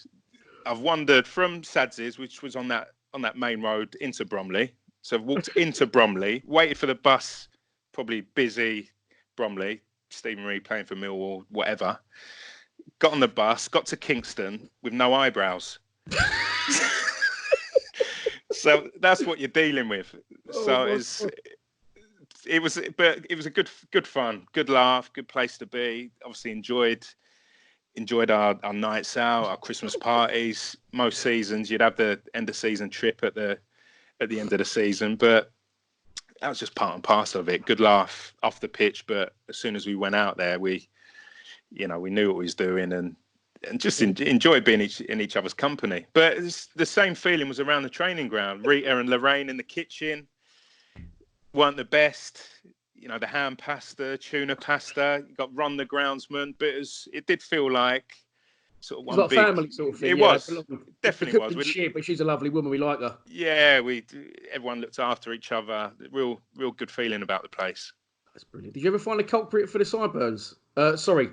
I've wandered from Sads's, which was on that main road, into Bromley. So I've walked into Bromley, waited for the bus, probably busy Bromley, Stephen Reid playing for Millwall, whatever. Got on the bus, got to Kingston with no eyebrows. So that's what you're dealing with. So it was a good fun, good laugh, good place to be. Obviously enjoyed our nights out, our Christmas parties. Most seasons you'd have the end of season trip at the end of the season, but that was just part and parcel of it. Good laugh off the pitch, but as soon as we went out there, we knew what we was doing and just enjoyed being in each other's company. But the same feeling was around the training ground. Rita and Lorraine in the kitchen weren't the best. The ham pasta, tuna pasta. You got Ron the groundsman, but it did feel like sort of It's one like big. family sort of thing. It Yeah, was the definitely cook was. was shit, but she's a lovely woman. We like her. Yeah, everyone looked after each other. Real good feeling about the place. That's brilliant. Did you ever find a culprit for the sideburns? Sorry,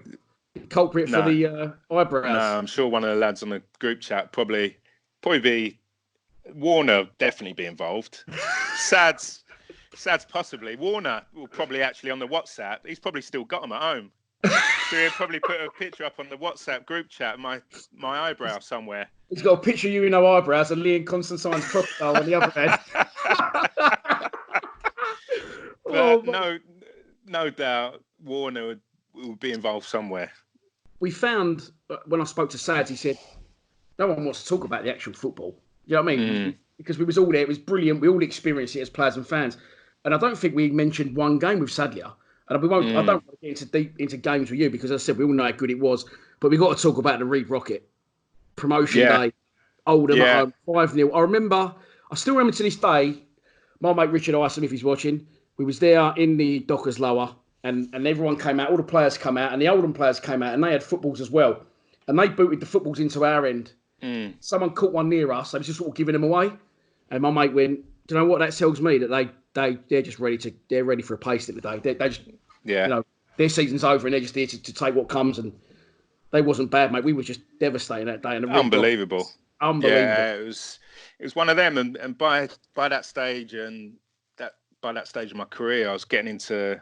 culprit for No, the eyebrows. I'm sure one of the lads on the group chat probably be Warner. Definitely be involved. Sads possibly. Warner will probably actually on the WhatsApp. He's probably still got them at home. So he'll probably put a picture up on the WhatsApp group chat. My eyebrow somewhere. He's got a picture of you in no eyebrows and Lee and Constantine'S Crocodile on the other end. But no doubt Warner would be involved somewhere. We found when I spoke to Sads, he said no one wants to talk about the actual football. You know what I mean? Because we was all there. It was brilliant. We all experienced it as players and fans. And I don't think we mentioned one game with Sadlia. And we won't. I don't want to get deep into games with you because, as I said, we all know how good it was. But we got to talk about the Reid Rocket promotion day. Oldham at home, 5-0. I still remember to this day. My mate Richard Isom, if he's watching, we was there in the Dockers Lower, and everyone came out. All the players come out, and the Oldham players came out, and they had footballs as well. And they booted the footballs into our end. Someone caught one near us. They was just sort of giving them away. And my mate went, "Do you know what that tells me? That they're just ready for a pace today. They just, you know, their season's over and they're just there to take what comes." And they wasn't bad, mate. We were just devastating that day. And Unbelievable. Yeah, it was one of them. And by that stage by that stage of my career, I was getting into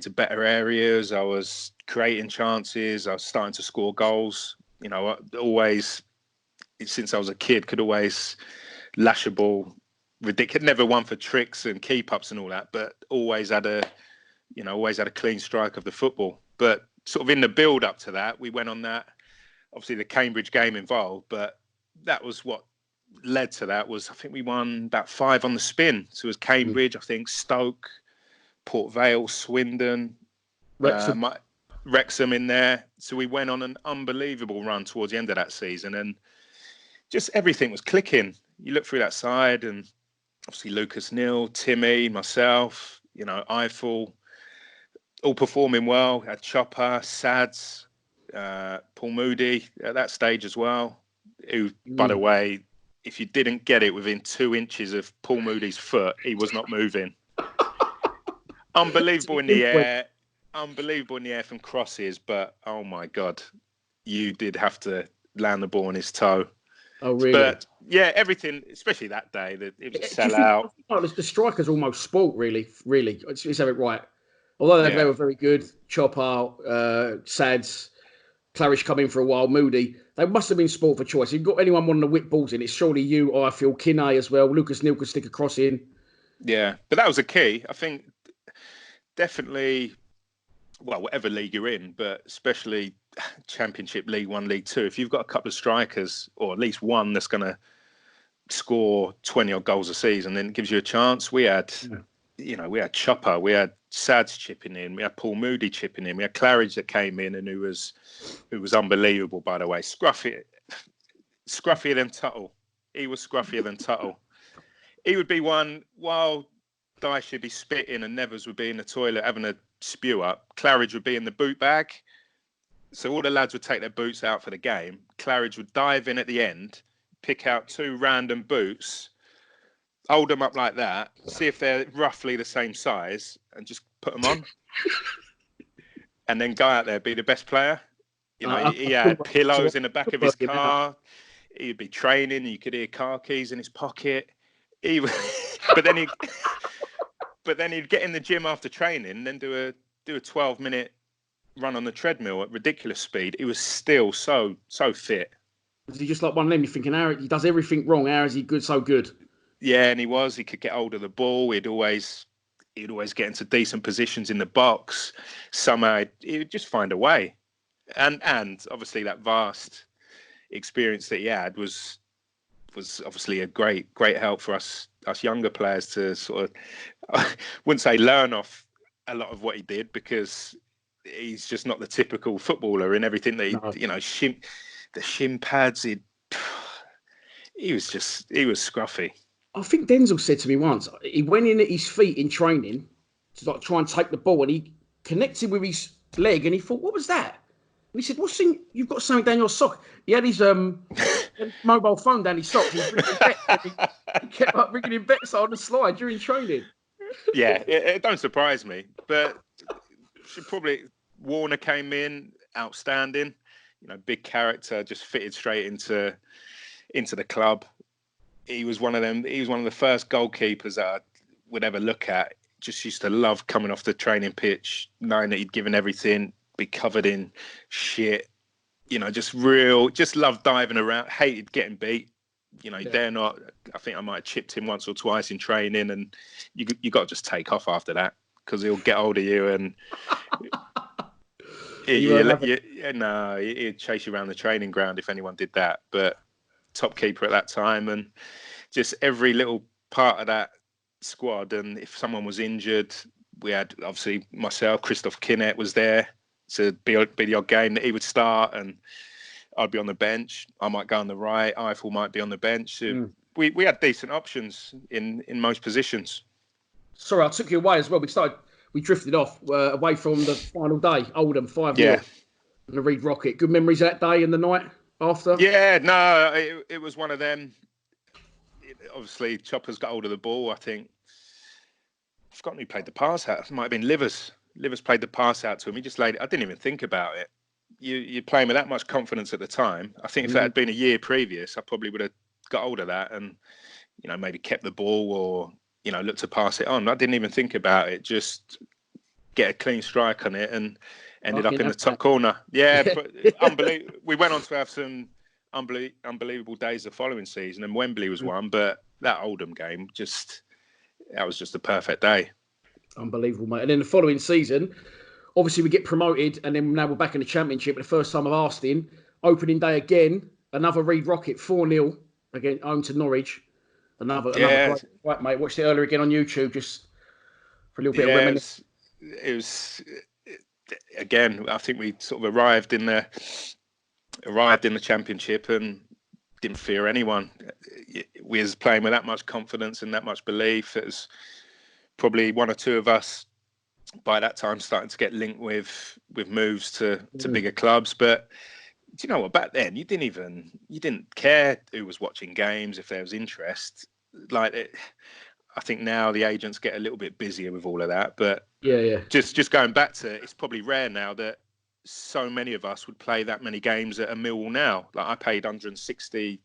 better areas. I was creating chances. I was starting to score goals. You know, always since I was a kid, could always lash a ball. Ridiculous. Never one for tricks and keep ups and all that, but always had a clean strike of the football. But sort of in the build up to that, we went on that. Obviously, the Cambridge game involved, but that was what led to that. Was I think we won about 5 on the spin. So it was Cambridge, I think Stoke, Port Vale, Swindon, Wrexham in there. So we went on an unbelievable run towards the end of that season, and just everything was clicking. You look through that side, and obviously Lucas Neal, Timmy, myself, you know, Eiffel, all performing well. Had Chopper, Sads, Paul Moody at that stage as well. Who, by the way, if you didn't get it within 2 inches of Paul Moody's foot, he was not moving. Unbelievable in the air from crosses, but oh my God, you did have to land the ball on his toe. Oh, really? But yeah, everything, especially that day, that it was a sellout. Like the strikers almost spoilt, really. Let's have it right. Although they were very good, Chopper, Sads, Claridge come in for a while, Moody, they must have been spoilt for choice. If you've got anyone wanting to whip balls in, it's surely you, I feel, Kinney as well. Lucas Neal could stick a cross in. Yeah, but that was a key. I think definitely, well, whatever league you're in, but especially Championship, League One, League Two, if you've got a couple of strikers, or at least one that's going to score 20 odd goals a season, then it gives you a chance. We had, we had Chopper, we had Sads chipping in, we had Paul Moody chipping in, we had Claridge that came in and who was unbelievable, by the way. Scruffier than Tuttle. He was scruffier than Tuttle. He would be one while Dyche would be spitting and Nevers would be in the toilet having a spew up. Claridge would be in the boot bag. So all the lads would take their boots out for the game. Claridge would dive in at the end, pick out 2 random boots, hold them up like that, see if they're roughly the same size, and just put them on. And then go out there, be the best player. You know, he had pillows in the back of his car. He'd be training. You could hear car keys in his pocket. But then he'd get in the gym after training and then do a 12-minute run on the treadmill at ridiculous speed. He was still so fit. Was he just like one of them? You're thinking, he does everything wrong. How is he good? So good. Yeah, and he was. He could get hold of the ball. He'd always get into decent positions in the box. Somehow he would just find a way. And obviously that vast experience that he had was obviously a great help for us younger players to sort of, I wouldn't say learn off a lot of what he did, because he's just not the typical footballer in everything that he, the shin pads, he was scruffy. I think Denzel said to me once, he went in at his feet in training to like try and take the ball, and he connected with his leg, and he thought, what was that? he said, "What's in? You've got something down your sock." He had his mobile phone down his sock. He was ringing bets. He kept like ringing in bets on the slide during training. Yeah, it don't surprise me. But Warner came in, outstanding. Big character, just fitted straight into the club. He was one of them. He was one of the first goalkeepers that I would ever look at. Just used to love coming off the training pitch, knowing that he'd given everything, be covered in shit. Just loved diving around. Hated getting beat. Dare not. I think I might have chipped him once or twice in training, and you got to just take off after that because he'll get hold of you and he'd chase you around the training ground if anyone did that. But top keeper at that time, and just every little part of that squad. And if someone was injured, we had obviously myself, Christoph Kinnett was there to be the odd game that he would start, and I'd be on the bench. I might go on the right. Eiffel might be on the bench. So we had decent options in most positions. Sorry, I took you away as well. We drifted off away from the final day. Oldham 5-0. Yeah. And the Reid Rocket. Good memories of that day and the night after. Yeah, no, it was one of them. Obviously, Chopper's got hold of the ball. I think I've forgotten who played the pass out. It might have been Livers. Livers played the pass out to him. He just laid it. I didn't even think about it. You're playing with that much confidence at the time. I think if that had been a year previous, I probably would have got hold of that and, maybe kept the ball or, looked to pass it on. I didn't even think about it. Just get a clean strike on it and ended up in the top corner. Yeah, but unbelievable. We went on to have some unbelievable days the following season, and Wembley was one. But that Oldham game, that was just a perfect day. Unbelievable, mate. And then the following season, obviously we get promoted, and then now we're back in the Championship. The first time I've asked him, opening day again, another Reid Rocket 4-0 again, home to Norwich. Another great fight, mate. Watched it earlier again on YouTube, just for a little bit of reminiscence. It was again. I think we sort of arrived in the Championship and didn't fear anyone. We was playing with that much confidence and that much belief. It was probably one or two of us by that time starting to get linked with moves to bigger clubs. But do you know what? Back then, you didn't care who was watching games if there was interest. I think now the agents get a little bit busier with all of that. But just going back to it's probably rare now that so many of us would play that many games at a Millwall now. Like I paid 160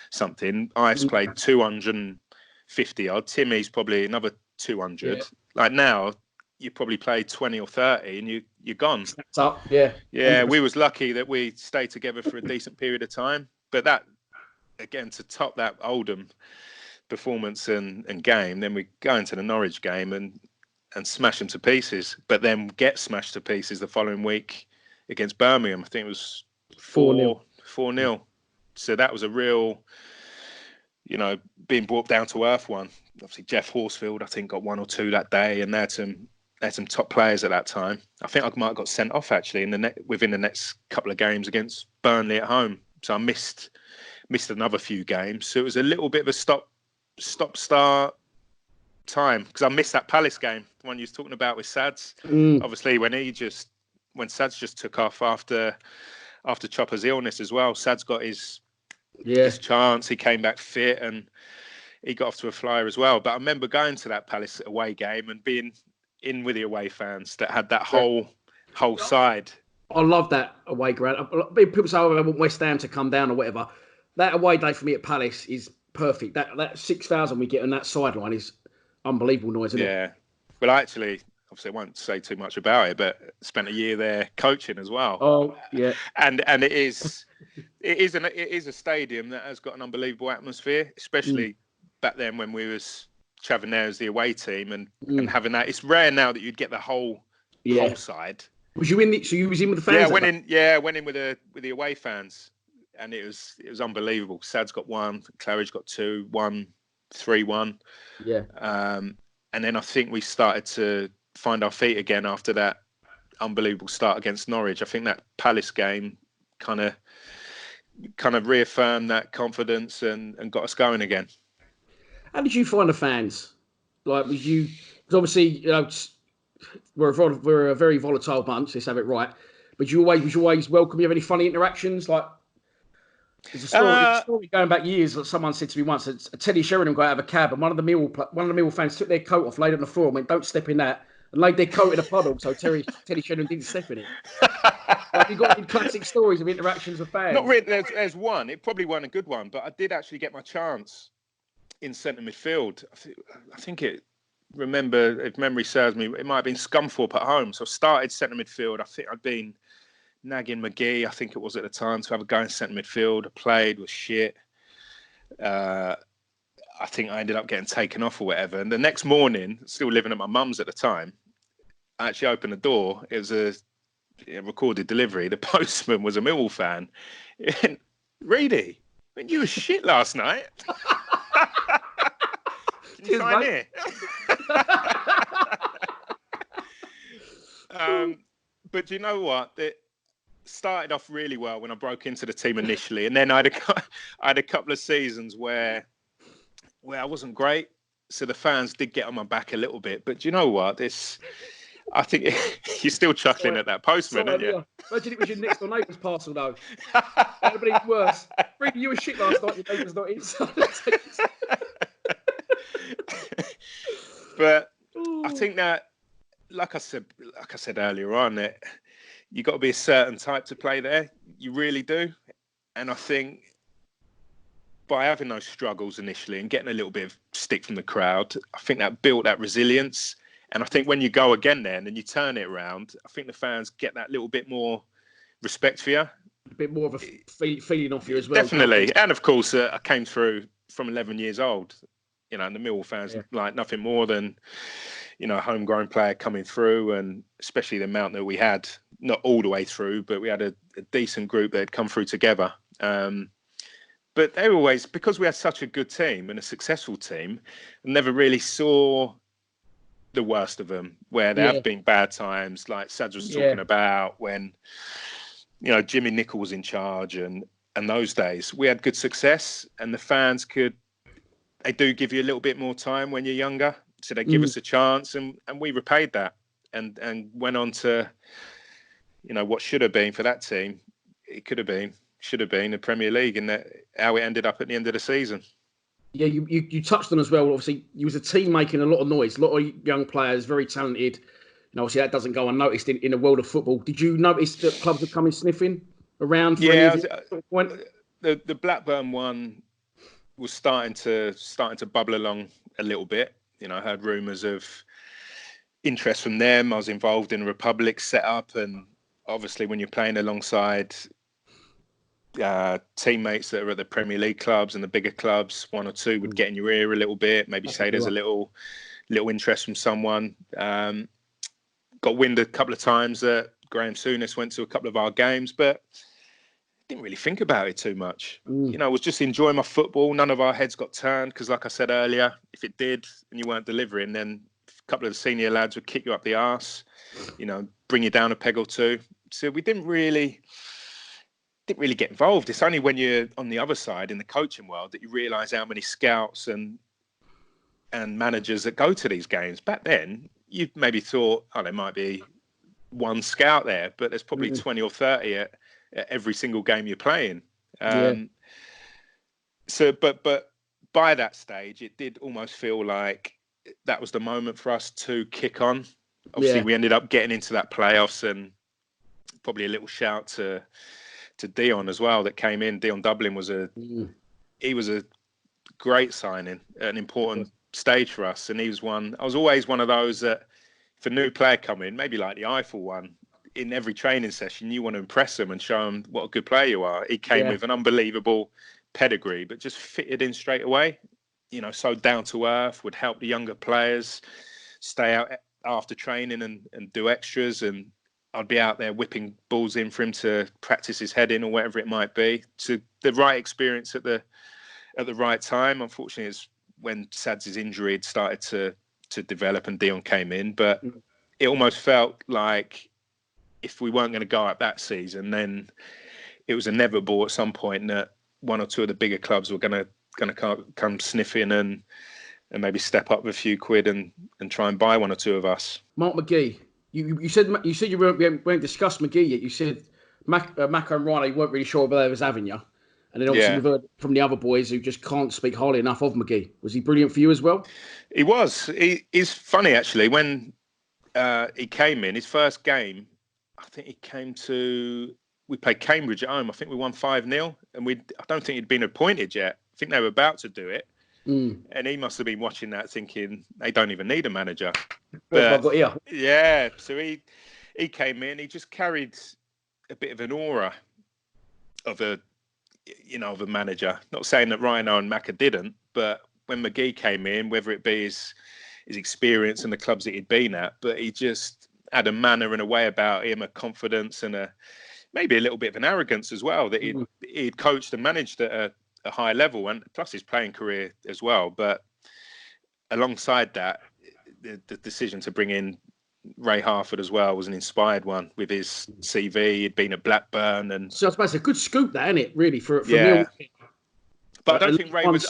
something. I've played 250 odd. Timmy's probably another 200. Yeah. Like now, you probably play 20 or 30 and you're gone. Snaps up, yeah. Yeah, we was lucky that we stayed together for a decent period of time. But that, again, to top that Oldham performance and game, then we go into the Norwich game and smash them to pieces, but then get smashed to pieces the following week against Birmingham. I think it was 4-0. So that was a real, being brought down to earth one. Obviously, Jeff Horsfield, I think, got one or two that day, and they had some top players at that time. I think I might have got sent off actually within the next couple of games against Burnley at home. So I missed another few games. So it was a little bit of a stop-start time because I missed that Palace game, the one you was talking about with Sads. Obviously, when Sads just took off after Chopper's illness as well. Sads got his chance. He came back fit and he got off to a flyer as well. But I remember going to that Palace away game and being in with the away fans that had that whole side. I love that away ground. People say, I want West Ham to come down or whatever. That away day for me at Palace is perfect. That 6,000 we get on that sideline is unbelievable noise, isn't it? Yeah. Well, obviously, I won't say too much about it, but spent a year there coaching as well. Oh, yeah. And it is a stadium that has got an unbelievable atmosphere, especially back then when we was travelling there as the away team and having that. It's rare now that you'd get the whole side. Was you in? So you was in with the fans? Yeah, went in with the away fans, and it was unbelievable. Sad's got one, Claridge got two, 3-1. Yeah. And then I think we started to find our feet again after that unbelievable start against Norwich. I think that Palace game kind of reaffirmed that confidence and got us going again. How did you find the fans? Like, was you? Because obviously, we're a very volatile bunch. Let's have it right. But was you always welcome? You have any funny interactions? Like, there's a story going back years that someone said to me once. A Teddy Sheringham got out of a cab, and one of the Millwall fans took their coat off, laid it on the floor, and went, "Don't step in that," and laid their coat in a puddle. So Teddy Sheringham didn't step in it. Like, you got any classic stories of interactions with fans? Not really. There's one. It probably wasn't a good one, but I did actually get my chance in centre midfield. I think it. Remember, if memory serves me, it might have been Scunthorpe at home. So I started centre midfield. I think I'd been nagging McGee, I think it was at the time, to have a go in centre midfield. I played, was shit. I think I ended up getting taken off or whatever. And the next morning, still living at my mum's at the time, I actually opened the door. It was a recorded delivery. The postman was a Millwall fan. Reedy, you were shit last night. Can you sign here? But do you know what? It started off really well when I broke into the team initially, and then I had a couple of seasons where I wasn't great, so the fans did get on my back a little bit. But do you know what? I think you're still chuckling at that postman, aren't you? Imagine it was your next door neighbour's parcel, though. That would have been worse. Reid, you were shit last night. Your neighbour's not in. But I think that, like I said earlier on, that you got to be a certain type to play there. You really do. And I think by having those struggles initially and getting a little bit of stick from the crowd, I think that built that resilience. And I think when you go again then and you turn it around, I think the fans get that little bit more respect for you. A bit more of a feeling off you as well. Definitely. And of course, I came through from 11 years old. You know, and the Millwall fans like nothing more than, you know, a homegrown player coming through, and especially the amount that we had, not all the way through, but we had a decent group that had come through together. But they always, because we had such a good team and a successful team, never really saw the worst of them, where there have been bad times, like Sads was talking about, when, you know, Jimmy Nicholl was in charge, and those days we had good success, and the fans they do give you a little bit more time when you're younger, so they give us a chance, and we repaid that, and went on to, you know, what should have been for that team. It should have been the Premier League, and how it ended up at the end of the season. Yeah, you touched on as well. Obviously, you was a team making a lot of noise, a lot of young players, very talented. You know, obviously that doesn't go unnoticed in the world of football. Did you notice that clubs were coming sniffing around? The Blackburn one was starting to bubble along a little bit. You know, I heard rumours of interest from them. I was involved in a Republic setup, and obviously when you're playing alongside teammates that are at the Premier League clubs and the bigger clubs, one or two would get in your ear a little bit, maybe say there's a little interest from someone. Got wind a couple of times that Graham Souness went to a couple of our games, but didn't really think about it too much. You know, I was just enjoying my football. None of our heads got turned, because like I said earlier, if it did and you weren't delivering, then a couple of the senior lads would kick you up the arse, you know, bring you down a peg or two. So we didn't really get involved. It's only when you're on the other side in the coaching world that you realise how many scouts and managers that go to these games. Back then, you maybe thought, oh, there might be one scout there, but there's probably 20 or 30 at every single game you're playing. So, but by that stage, it did almost feel like that was the moment for us to kick on. Obviously, we ended up getting into that playoffs, and probably a little shout to Dion as well that came in. Dion Dublin was a great signing, an important stage for us, and he was one. I was always one of those that, if a new player come in, maybe like the Eiffel one, in every training session, you want to impress them and show them what a good player you are. He came with an unbelievable pedigree, but just fitted in straight away. You know, so down to earth, would help the younger players stay out after training and do extras, and I'd be out there whipping balls in for him to practice his heading or whatever it might be. To the right experience at the right time. Unfortunately, it's when Sads' injury had started to develop and Dion came in, but it almost felt like if we weren't going to go up that season, then it was inevitable at some point that one or two of the bigger clubs were going to come sniffing and maybe step up with a few quid and try and buy one or two of us. Mark McGee, You said you weren't discussed McGee yet. You said Mako and Ryan, you weren't really sure whether they was having you. And then obviously we've heard from the other boys who just can't speak highly enough of McGee. Was he brilliant for you as well? He was. He's funny, actually. When he came in, his first game, I think we played Cambridge at home. I think we won 5-0. And I don't think he'd been appointed yet. I think they were about to do it. And he must have been watching that thinking, they don't even need a manager. What have I got here? Yeah. So he came in, he just carried a bit of an aura of a manager. Not saying that Rhino and Macca didn't, but when McGee came in, whether it be his experience and the clubs that he'd been at, but he just had a manner and a way about him, a confidence and maybe a little bit of an arrogance as well, that he'd coached and managed at a high level, and plus his playing career as well. But alongside that, the decision to bring in Ray Harford as well was an inspired one with his CV. He'd been at Blackburn, and so I suppose it's a good scoop, that, isn't it? Really, for yeah. Millwall. But I don't think Ray was.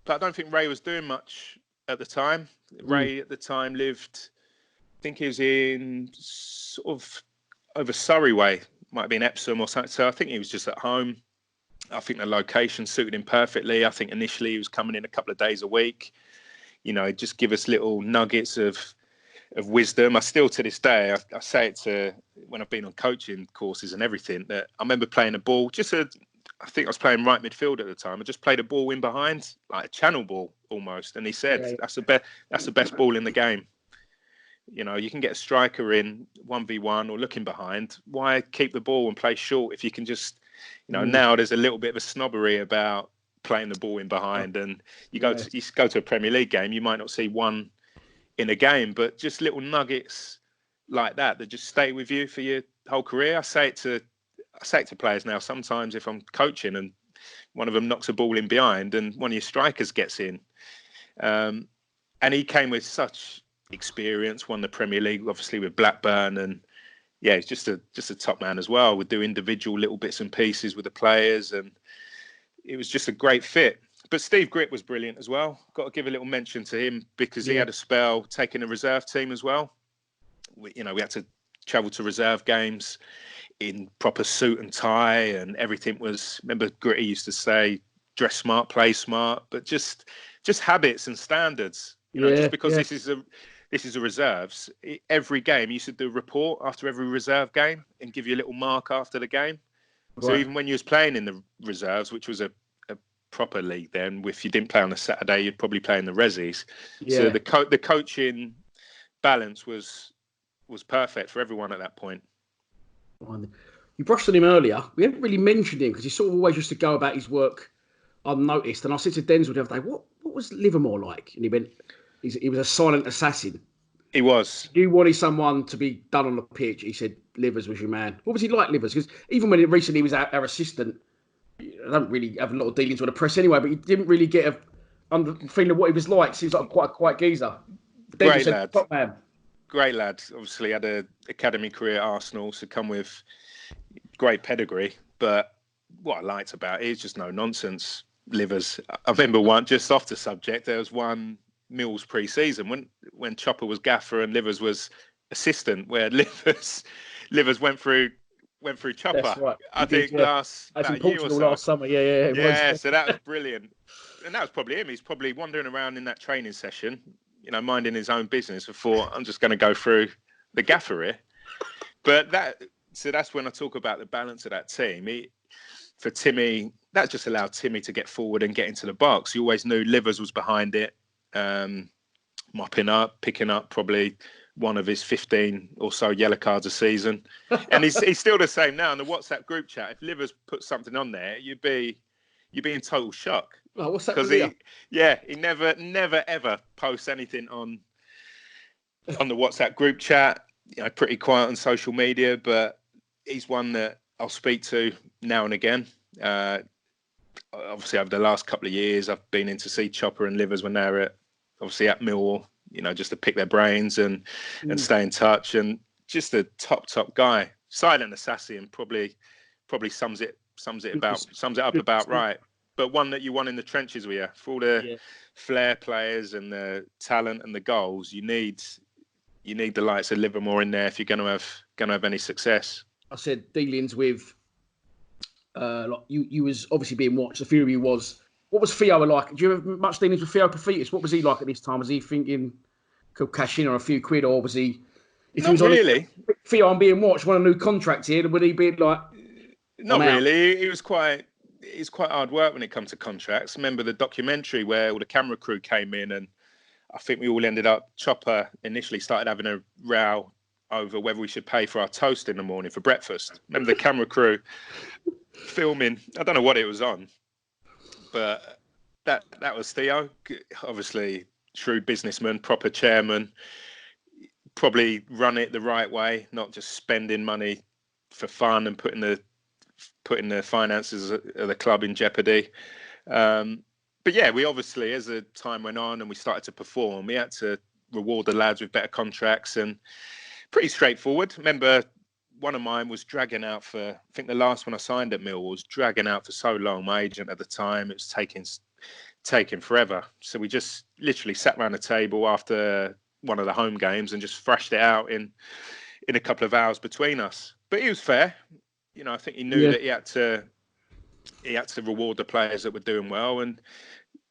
But I don't think Ray was doing much at the time. Ray at the time lived. I think he was in sort of over Surrey way. Might have been Epsom or something. So I think he was just at home. I think the location suited him perfectly. I think initially he was coming in a couple of days a week. He'd just give us little nuggets of wisdom. I still, to this day, I say it to when I've been on coaching courses and everything, that I remember playing a ball, I think I was playing right midfield at the time. I just played a ball in behind, like a channel ball almost. And he said, that's the best ball in the game. You can get a striker in 1v1 or looking behind. Why keep the ball and play short if you can just, now there's a little bit of a snobbery about playing the ball in behind. And you go to a Premier League game, you might not see one in a game, but just little nuggets like that just stay with you for your whole career. I say it to players now sometimes if I'm coaching and one of them knocks a ball in behind and one of your strikers gets in. And he came with such experience, won the Premier League obviously with Blackburn, and he's just a top man as well. Would do individual little bits and pieces with the players, and it was just a great fit. But Steve Gritt was brilliant as well. Got to give a little mention to him because he had a spell taking a reserve team as well. We had to travel to reserve games in proper suit and tie, and everything was. Remember, Gritty used to say, "Dress smart, play smart," but just habits and standards. Just because this is a reserves. Every game, you used to do a report after every reserve game and give you a little mark after the game. Right. So even when you was playing in the reserves, which was a proper league then, if you didn't play on a Saturday, you'd probably play in the resis. So the coaching balance was perfect for everyone at that point. You brushed on him earlier. We haven't really mentioned him because he sort of always used to go about his work unnoticed. And I said to Denzel the other day, what was Livermore like? And he went, he was a silent assassin. He was. You wanted someone to be done on the pitch. He said Livers was your man. What was he like, Livers? Because even when recently he was our assistant, I don't really have a lot of dealings with the press anyway, but he didn't really get a feeling of what he was like. Seems like quite a quiet geezer. Great lad. Top man. Great lad. Obviously had an academy career at Arsenal, so come with great pedigree. But what I liked about it is just no nonsense. Livers. I remember one, just off the subject, there was one Mills pre-season when Chopper was gaffer and Livers was assistant, where Livers went through Chopper. That's right. I think last summer. Yeah, so that was brilliant. And that was probably him. He's probably wandering around in that training session, minding his own business. I thought, I'm just going to go through the gaffer here. But that's when I talk about the balance of that team. For Timmy, that just allowed Timmy to get forward and get into the box. You always knew Livers was behind it, mopping up, picking up probably one of his 15 or so yellow cards a season. And he's still the same now in the WhatsApp group chat. If Livers put something on there, you'd be in total shock. Oh, what's that? Because he never ever posts anything on the WhatsApp group chat. Pretty quiet on social media, but he's one that I'll speak to now and again. Obviously, over the last couple of years, I've been in to see Chopper and Livers when they're at Millwall, just to pick their brains and stay in touch. And just a top guy, silent assassin, probably sums it up about right. But one that you want in the trenches with you. For all the flair players and the talent and the goals, you need you need the likes of Livermore in there if you're going to have any success. I said dealings with, like you was obviously being watched. A few of you was. What was Theo like? Do you have much dealings with Theo Paphitis? What was he like at this time? Was he thinking could cash in on a few quid, or was he? If Not he was really. On Theo, I'm being watched. Want a new contract here? Would he be like? Not really. He was quite. It's quite hard work when it comes to contracts. Remember the documentary where all the camera crew came in, and I think we all ended up. Chopper initially started having a row over whether we should pay for our toast in the morning for breakfast. Remember the camera crew filming? I don't know what it was on, but that was Theo. Obviously, shrewd businessman, proper chairman. Probably run it the right way, not just spending money for fun and putting the finances of the club in jeopardy. But yeah, we obviously, as the time went on and we started to perform, we had to reward the lads with better contracts, and pretty straightforward. Remember, one of mine was dragging out for, I think the last one I signed at Millwall was dragging out for so long. My agent at the time, it was taking forever. So we just literally sat around the table after one of the home games and just thrashed it out in a couple of hours between us. But he was fair. You know, I think he knew that he had to reward the players that were doing well, and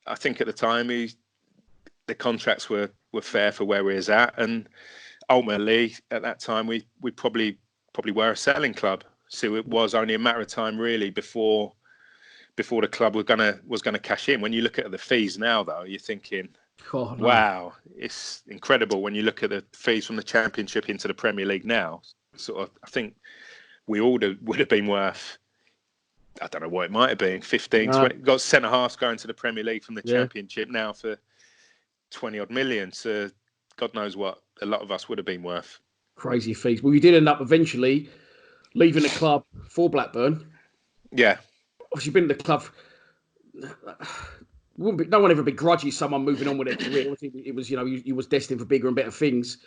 I think at the time the contracts were fair for where we was at, and ultimately at that time we probably were a selling club. So it was only a matter of time really before the club was gonna cash in. When you look at the fees now, though, you're thinking, oh, no. wow, it's incredible when you look at the fees from the Championship into the Premier League now. Sort of, I think we all would have been worth, I don't know what it might have been, 15, 20. Got centre halves going to the Premier League from the Championship now for 20 odd million. So God knows what a lot of us would have been worth. Crazy fees. Well, you did end up eventually leaving the club for Blackburn. Yeah. Obviously, been at the club. No one ever begrudges someone moving on with their career. It was, you know, you was destined for bigger and better things,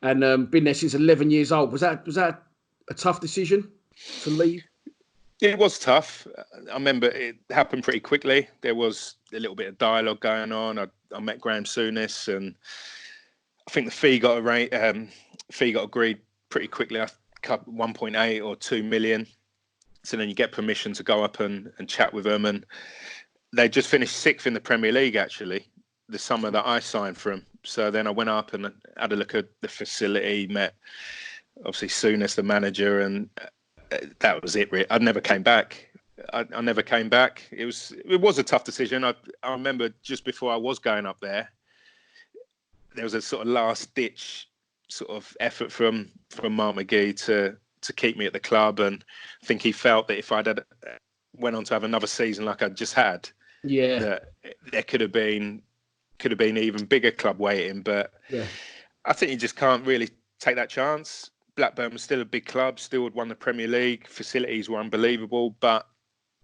and been there since 11 years old. Was that a tough decision to leave? It was tough. I remember it happened pretty quickly. There was a little bit of dialogue going on. I met Graham Souness, and I think the fee got agreed pretty quickly. I cut 1.8 or 2 million. So then you get permission to go up and chat with them, and they just finished 6th in the Premier League actually the summer that I signed for them. So then I went up and had a look at the facility, met obviously Souness, the manager, and that was it. I never came back. I never came back. It was a tough decision. I remember just before I was going up there was a sort of last ditch sort of effort from Mark McGee to keep me at the club, and I think he felt that if I'd went on to have another season like I just had, that there could have been even bigger club waiting. But I think you just can't really take that chance. Blackburn was still a big club, still had won the Premier League, facilities were unbelievable, but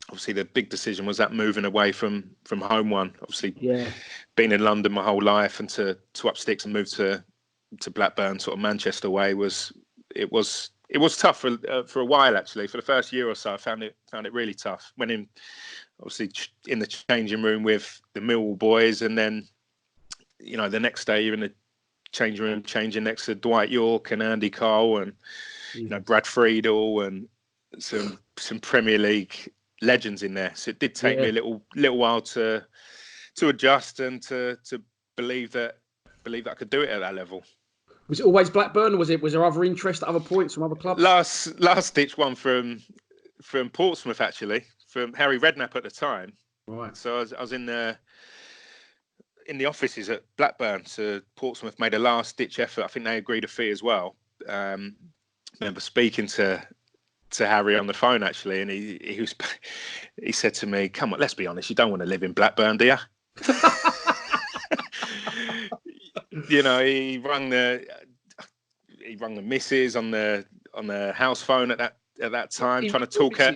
obviously the big decision was that moving away from home one. Obviously, being in London my whole life, and to up sticks and move to Blackburn, sort of Manchester way, was tough for a while actually. For the first year or so, I found it really tough. Went in, obviously, in the changing room with the Millwall boys, and then, you know, the next day you're in the changing room changing next to Dwight York and Andy Cole and you know, Brad Friedel and some Premier League legends in there. So it did take me a little while to adjust and to believe that I could do it at that level. Was it always Blackburn, or was there other interest at other points from other clubs? Last ditch one from Portsmouth actually, from Harry Redknapp at the time. Right. So I was in the offices at Blackburn. So Portsmouth made a last ditch effort. I think they agreed a fee as well. Remember speaking to Harry on the phone actually, and he said to me, "Come on, let's be honest. You don't want to live in Blackburn, do you?" You know, he rang the missus on the house phone at that time, trying to talk her.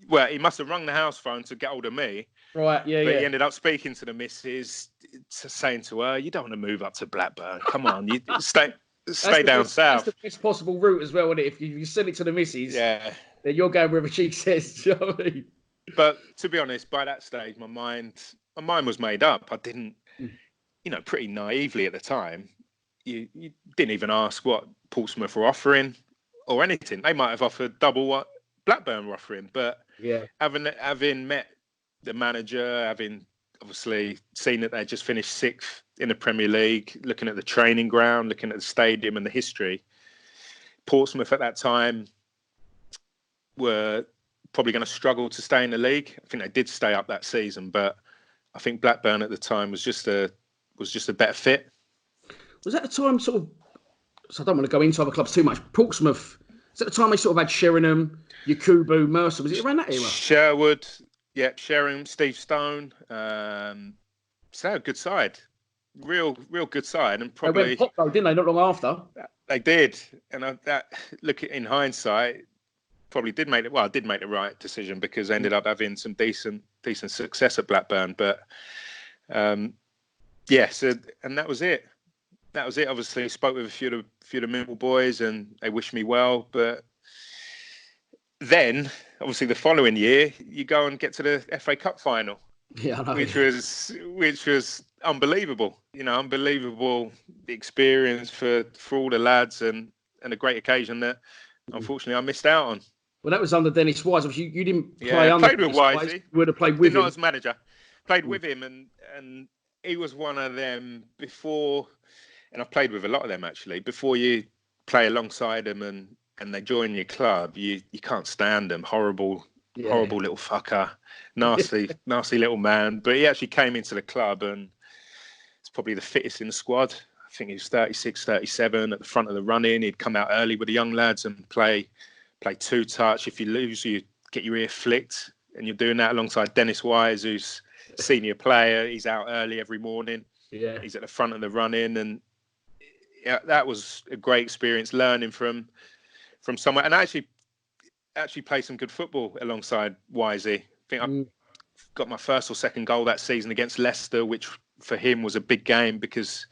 Well, he must have rung the house phone to get hold of me. Right, yeah, But he ended up speaking to the missus, saying to her, "You don't want to move up to Blackburn. Come on, you stay down south." That's the best possible route as well, isn't it? If you send it to the missus, then you're going wherever she says. Do you know what I mean? But to be honest, by that stage, my mind was made up. I didn't, you know, pretty naively at the time, you didn't even ask what Portsmouth were offering or anything. They might have offered double what Blackburn were offering, but Yeah. having met the manager, having obviously seen that they just finished 6th in the Premier League, looking at the training ground, looking at the stadium and the history, Portsmouth at that time were probably going to struggle to stay in the league. I think they did stay up that season, but I think Blackburn at the time was just a better fit. Was that the time sort of? So I don't want to go into other clubs too much. Portsmouth. Was that the time they sort of had Sheringham, Yakubu, Mercer? Was it around that era? Sherwood, yeah, Sheringham, Steve Stone. So a good side, real good side, and probably they went pop though, didn't they? Not long after. They did, and that look in hindsight, probably did make it. Well, I did make the right decision because I ended up having some decent success at Blackburn. But yeah, so and that was it. That was it. Obviously, spoke with a few of the Millwall boys, and they wished me well. But then, obviously, the following year, you go and get to the FA Cup final, yeah, I know. which was unbelievable. You know, unbelievable experience for all the lads, and a great occasion that unfortunately I missed out on. Well, that was under Dennis Wise. Obviously, you didn't play under played with Dennis Wise. You would have played with him. Not as manager. Played with him, and he was one of them before. And I've played with a lot of them actually. Before you play alongside them and they join your club, you can't stand them. Horrible little fucker, nasty little man. But he actually came into the club and it's probably the fittest in the squad. I think he was 36, 37 at the front of the run-in. He'd come out early with the young lads and play two-touch. If you lose, you get your ear flicked. And you're doing that alongside Dennis Wise, who's a senior player. He's out early every morning. Yeah. He's at the front of the run-in, and yeah, that was a great experience learning from someone, and I actually played some good football alongside Wisey. I think I got my first or second goal that season against Leicester, which for him was a big game because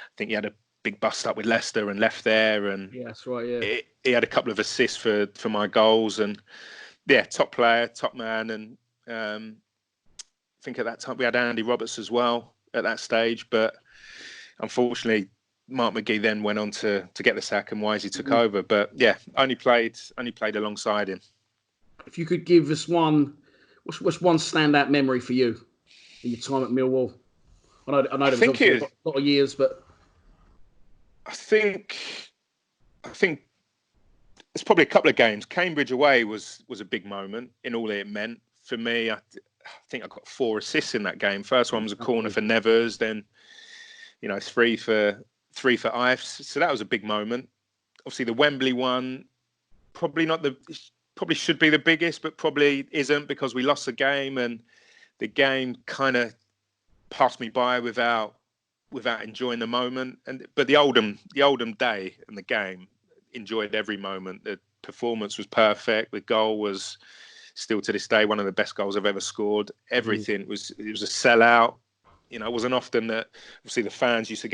I think he had a big bust up with Leicester and left there, and yeah, that's right. Yeah, he had a couple of assists for my goals, and yeah, top player, top man, and I think at that time we had Andy Roberts as well at that stage, but unfortunately Mark McGee then went on to get the sack and Wisey took over. But yeah, only played alongside him. If you could give us what's one standout memory for you in your time at Millwall? I know there was obviously a lot of years, but I think it's probably a couple of games. Cambridge away was a big moment in all that it meant for me. I think I got 4 assists in that game. First one was a corner for Nevers, then 3 for Ives. So that was a big moment. Obviously, the Wembley one, probably should be the biggest, but probably isn't because we lost the game and the game kind of passed me by without enjoying the moment. But the Oldham day and the game, enjoyed every moment. The performance was perfect. The goal was still to this day one of the best goals I've ever scored. Everything it was a sellout. It wasn't often that obviously the fans would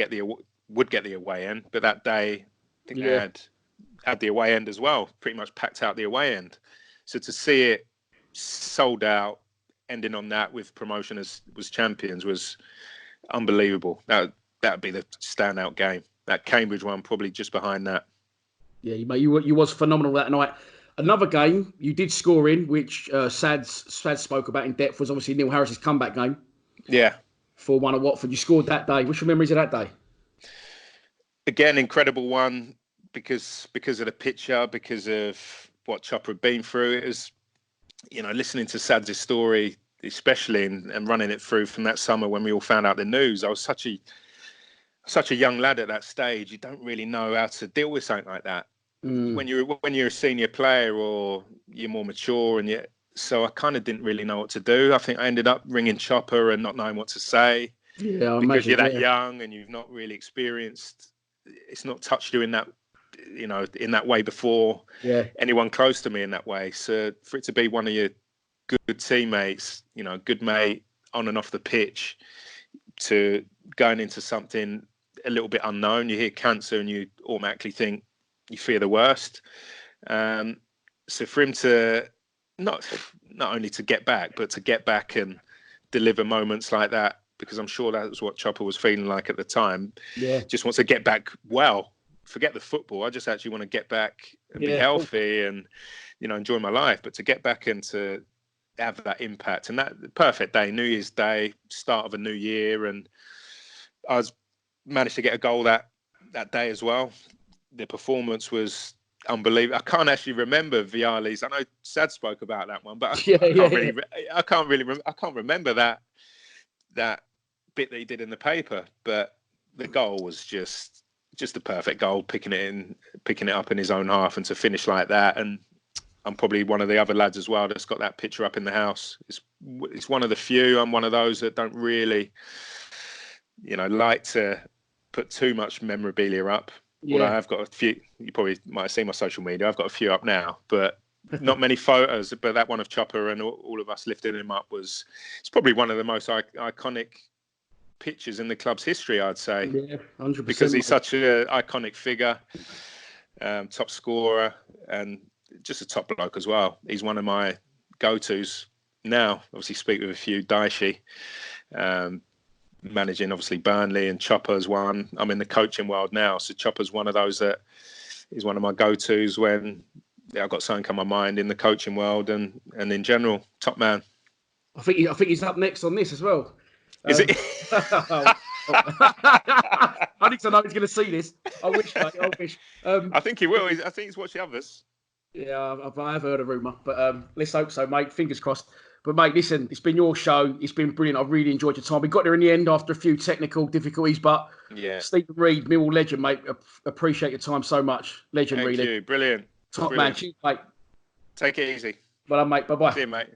get the away end, but that day I think they had the away end as well, pretty much packed out the away end. So to see it sold out, ending on that with promotion as champions was unbelievable. That'd be the standout game. That Cambridge one probably just behind that. Yeah, you was phenomenal that night. Another game you did score in, which Sads spoke about in depth, was obviously Neil Harris's comeback game. Yeah. 4-1 at Watford. You scored that day. What's your memories of that day? Again, incredible one because of the picture, because of what Chopper had been through. It was, listening to Sads' story, especially and running it through from that summer when we all found out the news. I was such a young lad at that stage. You don't really know how to deal with something like that. When you're a senior player or you're more mature, so I kind of didn't really know what to do. I think I ended up ringing Chopper and not knowing what to say. Yeah, because you're that young and you've not really experienced. It's not touched you in that, in that way before. Yeah. Anyone close to me in that way. So for it to be one of your good teammates, good mate on and off the pitch, to going into something a little bit unknown. You hear cancer and you automatically think you fear the worst. So for him to not only to get back, but to get back and deliver moments like that because I'm sure that was what Chopper was feeling like at the time. Yeah. Just wants to get back well. Forget the football. I just actually want to get back and be healthy and, enjoy my life. But to get back and to have that impact, and that perfect day, New Year's Day, start of a new year, and I managed to get a goal that day as well. The performance was unbelievable. I can't actually remember Vialli's. I know Sad spoke about that one, but I can't remember that bit that he did in the paper. But the goal was just a perfect goal, picking it up in his own half, and to finish like that. And I'm probably one of the other lads as well that's got that picture up in the house. It's one of the few. I'm one of those that don't really, like to put too much memorabilia up. Yeah. Well, I have got a few. You probably might have seen my social media. I've got a few up now, but not many photos. But that one of Chopper and all of us lifting him up it's probably one of the most iconic pictures in the club's history, I'd say. Yeah, 100%. Because he's such an iconic figure, top scorer, and just a top bloke as well. He's one of my go-tos now. Obviously, speak with a few Daishi. Managing obviously Burnley, and Chopper's one. I'm in the coaching world now, so Chopper's one of those that is one of my go-tos when I've got something on my mind in the coaching world and in general. Top man. I think he's up next on this as well. Is it? I need to know he's going to see this. I wish, mate. I wish. I think he will. I think he's watched the others. Yeah, I have heard a rumour, but let's hope so, mate. Fingers crossed. But, mate, listen, it's been your show. It's been brilliant. I've really enjoyed your time. We got there in the end after a few technical difficulties, but Stephen Reid, Millwall legend, mate. Appreciate your time so much. Legend, Reid. Thank you. Brilliant. Top man. Cheers, mate. Take it easy. Well done, mate. Bye-bye. See you, mate.